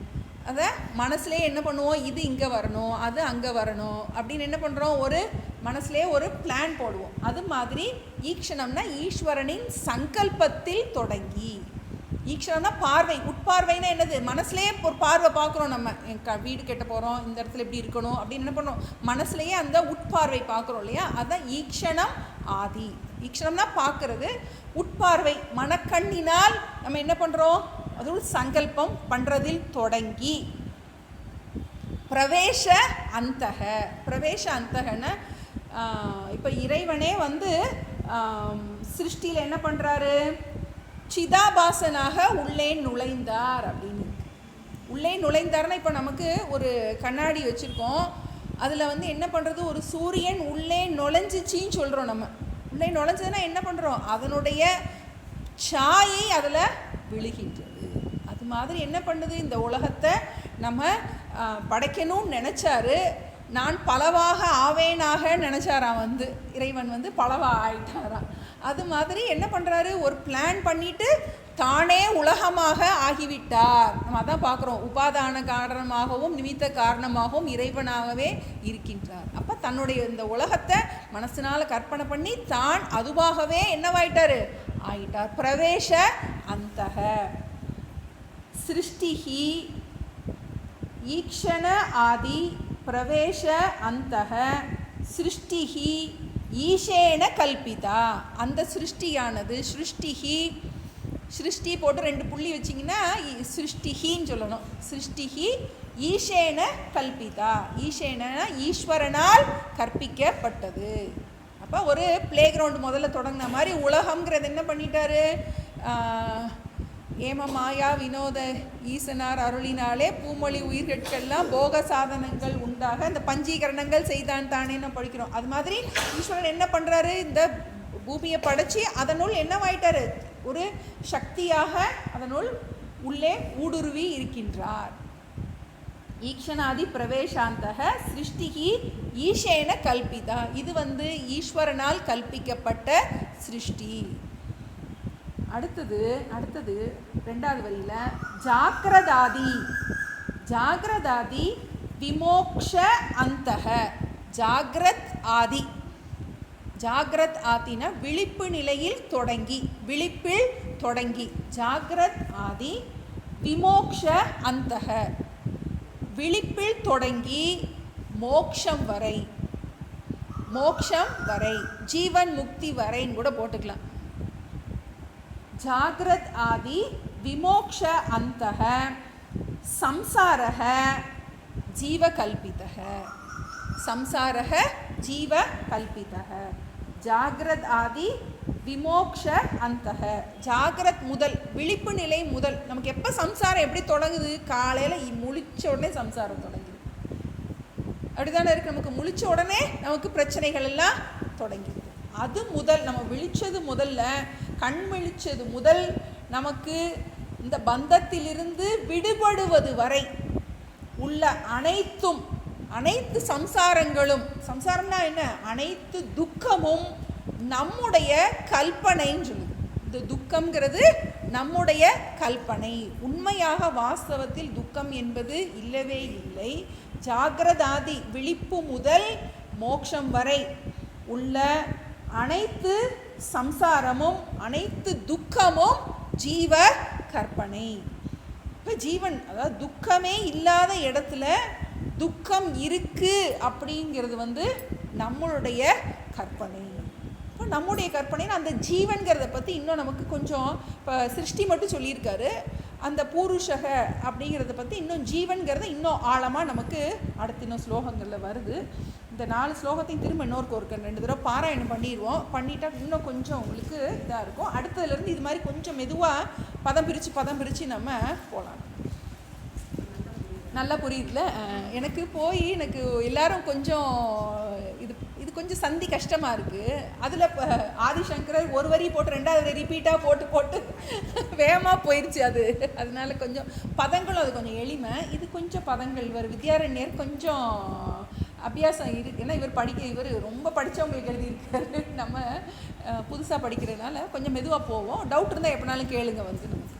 அதை மனசுலேயே என்ன பண்ணுவோம், இது இங்கே வரணும், அது அங்கே வரணும் அப்படின்னு என்ன பண்ணுறோம், ஒரு மனசுலேயே ஒரு பிளான் போடுவோம். அது மாதிரி ஈக்ஷணம்னா ஈஸ்வரனின் சங்கல்பத்தில் தொடங்கி. ஈக்ஷணம்னா பார்வை, உட்பார்வைனா என்னது, மனசுலேயே ஒரு பார்வை பார்க்குறோம். நம்ம வீடு கட்ட போகிறோம், இந்த இடத்துல எப்படி இருக்கணும் அப்படின்னு என்ன பண்ணுறோம், மனசுலேயே அந்த உட்பார்வை பார்க்குறோம் இல்லையா, அதுதான் ஈக்ஷணம் ஆதி. ஈக்ஷணம்னா பார்க்கறது, உட்பார்வை மனக்கண்ணினால் நம்ம என்ன பண்ணுறோம், அதோட சங்கல்பம் பண்ணுறதில் தொடங்கி. பிரவேச அந்தக, பிரவேச அந்தகன்னா இப்போ இறைவனே சிருஷ்டியில் என்ன பண்ணுறாரு, சிதாபாசனாக உள்ளே நுழைந்தார் அப்படின்னு. உள்ளே நுழைந்தார்னா இப்போ நமக்கு ஒரு கண்ணாடி வச்சுருக்கோம், அதில் என்ன பண்ணுறது, ஒரு சூரியன் உள்ளே நுழைஞ்சிச்சின்னு சொல்கிறோம். நம்ம உள்ளே நுழைஞ்சதுன்னா என்ன பண்ணுறோம், அதனுடைய சாயை அதில் விழுகின்றது. அது மாதிரி என்ன பண்ணுது, இந்த உலகத்தை நம்ம படைக்கணும்னு நினச்சாரு. நான் பலவாக ஆவேனாக நினச்சாராம், இறைவன் பலவாக ஆயிட்டாராம். அது மாதிரி என்ன பண்ணுறாரு, ஒரு பிளான் பண்ணிவிட்டு தானே உலகமாக ஆகிவிட்டார். நம்ம அதான் பார்க்குறோம், உபாதான காரணமாகவும் நிமித்த காரணமாகவும் இறைவனாகவே இருக்கின்றார். அப்போ தன்னுடைய இந்த உலகத்தை மனசினால் கற்பனை பண்ணி தான் அதுவாகவே என்னவாயிட்டார், ஆயிட்டார். பிரவேச அந்தக சிருஷ்டிஹி ஈக்ஷண ஆதி பிரவேச அந்தக சிருஷ்டிஹி ஈஷேன கல்பிதா. அந்த சிருஷ்டியானது, சிருஷ்டிஹி, சிருஷ்டி போட்டு 2 புள்ளி வச்சிங்கன்னா சிருஷ்டிஹின்னு சொல்லணும். சிருஷ்டிஹி ஈஷேன கல்பிதா. ஈஷேன ஈஸ்வரனால் கற்பிக்கப்பட்டது. அப்போ ஒரு பிளே கிரவுண்டு முதல்ல தொடங்கின மாதிரி உலகம்ங்கிறது என்ன பண்ணிட்டாரு, ஏம மாயா வினோத ஈசனார் அருளினாலே பூமொழி உயிர்கட்கெல்லாம் போக சாதனங்கள் உண்டாக இந்த பஞ்சீகரணங்கள் செய்தான் தானே நம்ம படிக்கிறோம். அது மாதிரி ஈஸ்வரன் என்ன பண்ணுறாரு, இந்த பூமியை படைச்சி அதனுள் என்னவாயிட்டாரு, ஒரு சக்தியாக அதனுள் உள்ளே ஊடுருவி இருக்கின்றார். ஈக்ஷணாதி பிரவேசாந்தக சிருஷ்டிகி ஈஷேன கல்பிதா. இது ஈஸ்வரனால் கல்பிக்கப்பட்ட சிருஷ்டி. அடுத்தது 2வது வரியில் ஜாக்கிரதாதி, ஜாகிரதாதி விமோக்ஷ அந்தக. ஜாகிரத் ஆதி, ஜாகிரத் ஆதினா விழிப்பு நிலையில் தொடங்கி, விழிப்பில் தொடங்கி. ஜாகிரத் ஆதி விமோக்ஷ அந்தக, விழிப்பில் தொடங்கி மோக்ஷம் வரை, மோக்ஷம் வரை, ஜீவன் முக்தி வரைன்னு கூட போட்டுக்கலாம். ஜாகிரத் ஆதி விமோக்ஷ அந்தக சம்சாரः ஜீவகல்பிதः. சம்சாரः ஜீவகல்பிதः. ஜாகிரத் ஆதி விமோக்ஷ அந்தக. ஜாகிரத் முதல், விழிப்பு நிலை முதல். நமக்கு எப்போ சம்சாரம் எப்படி தொடங்குது? காலையில் முழிச்ச உடனே சம்சாரம் தொடங்குது. அப்படிதானே இருக்கு. நமக்கு முழிச்ச உடனே நமக்கு பிரச்சனைகள் எல்லாம் தொடங்கிடுது. அது முதல், நம்ம விழிச்சது முதல்ல, கண் விழிச்சது முதல் நமக்கு இந்த பந்தத்திலிருந்து விடுபடுவது வரை உள்ள அனைத்தும், அனைத்து சம்சாரங்களும், சம்சாரம்னா என்ன? அனைத்து துக்கமும் நம்முடைய கல்பனைன்னு சொல்லுது. இந்த துக்கம்ங்கிறது நம்முடைய கல்பனை. உண்மையாக வாஸ்தவத்தில் துக்கம் என்பது இல்லவே இல்லை. ஜாகிரதாதி விழிப்பு முதல் மோட்சம் வரை உள்ள அனைத்து சம்சாரமும் அனைத்து துக்கமும் ஜீவ கற்பனை. இப்போ ஜீவன், அதாவது துக்கமே இல்லாத இடத்துல துக்கம் இருக்கு அப்படிங்கிறது நம்மளுடைய கற்பனை. இப்போ நம்முடைய கற்பனைன்னு அந்த ஜீவன்கிறத பற்றி இன்னும் நமக்கு கொஞ்சம், இப்போ சிருஷ்டி மட்டும் சொல்லியிருக்காரு, அந்த பூருஷக அப்படிங்கிறத பற்றி இன்னும் ஜீவன்கிறத இன்னும் ஆழமாக நமக்கு அடுத்த இன்னும் ஸ்லோகங்களில் வருது. இந்த 4 ஸ்லோகத்தையும் திரும்ப இன்னொருக்கு ஒரு 2 தடவை பாராயணம் பண்ணிடுவோம். பண்ணிட்டா இன்னும் கொஞ்சம் உங்களுக்கு இதாக இருக்கும். அடுத்ததுலேருந்து இது மாதிரி கொஞ்சம் மெதுவாக பதம் பிரித்து நம்ம போகலாம். நல்லா புரியுதுல? எனக்கு எல்லாரும் கொஞ்சம் இது கொஞ்சம் சந்தி கஷ்டமாக இருக்குது. அதில் ஆதிசங்கரர் ஒரு வரி போட்டு 2வது வரி ரிப்பீட்டாக போட்டு வேகமாக போயிடுச்சு அது. அதனால கொஞ்சம் பதங்களும் அது கொஞ்சம் எளிமை. இது கொஞ்சம் பதங்கள் வித்யாரண்யர் கொஞ்சம் அபியாசம் இருக்குது. ஏன்னா இவர் ரொம்ப படித்தவங்களுக்கு எழுதியிருக்காரு. நம்ம புதுசாக படிக்கிறதுனால கொஞ்சம் மெதுவாக போவோம். டவுட் இருந்தால் எப்படினாலும் கேளுங்க. நமக்கு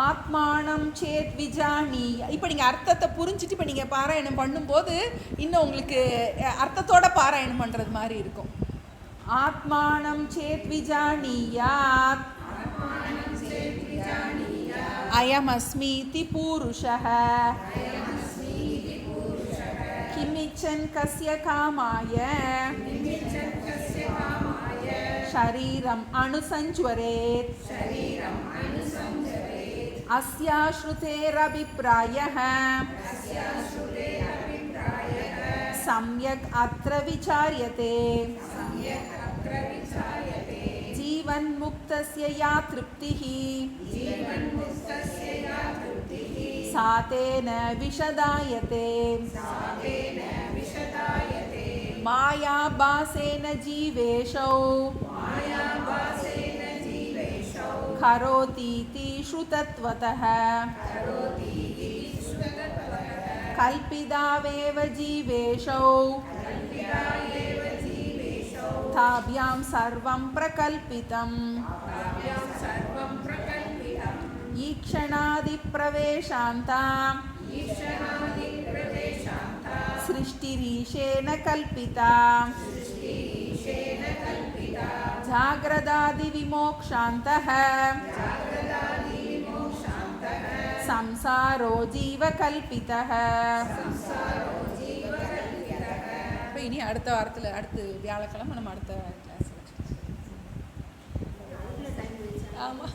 ஆத்மானம் சேத் விஜானி. இப்போ நீங்கள் அர்த்தத்தை புரிஞ்சுட்டு இப்போ நீங்கள் பாராயணம் பண்ணும்போது இன்னும் உங்களுக்கு அர்த்தத்தோட பாராயணம் பண்ணுறது மாதிரி இருக்கும். ஆத்மானம் சேத் விஜானியாத் அயம் அஸ்மீதி பூருஷः கிமிச்சன் கஸ்ய காமாய ஷரீரம் அனுசஞ்சுவரேத் அஸ்யாஸ்ருதேரபிப்ராயः சம்யக் அத்ர விசார்யதே. ஜீவன்முக்தஸ்ய யா திருப்திः சா தேன விஷதாயதே. மாயாபாசேன ஜீவேஷௌ கரோதீதி ஸ்ருதத்வதः கல்பிதாவேவ ஜீவேஷௌ தாப்யாம் சர்வம் பிரகல்பிதம். ஈக்ஷணாதி பிரவேசாந்தா சிருஷ்டிரீஷேன கல்பிதா. ஜாகிரதாதி விமோக்ஷாந்தः சம்சாரோ ஜீவகல்பிதः. இப்போ இனி அடுத்த வாரத்தில், அடுத்த வியாழக்கிழமை நம்ம அடுத்த கிளாஸ். 5 நிமிஷம். ஆமாம்.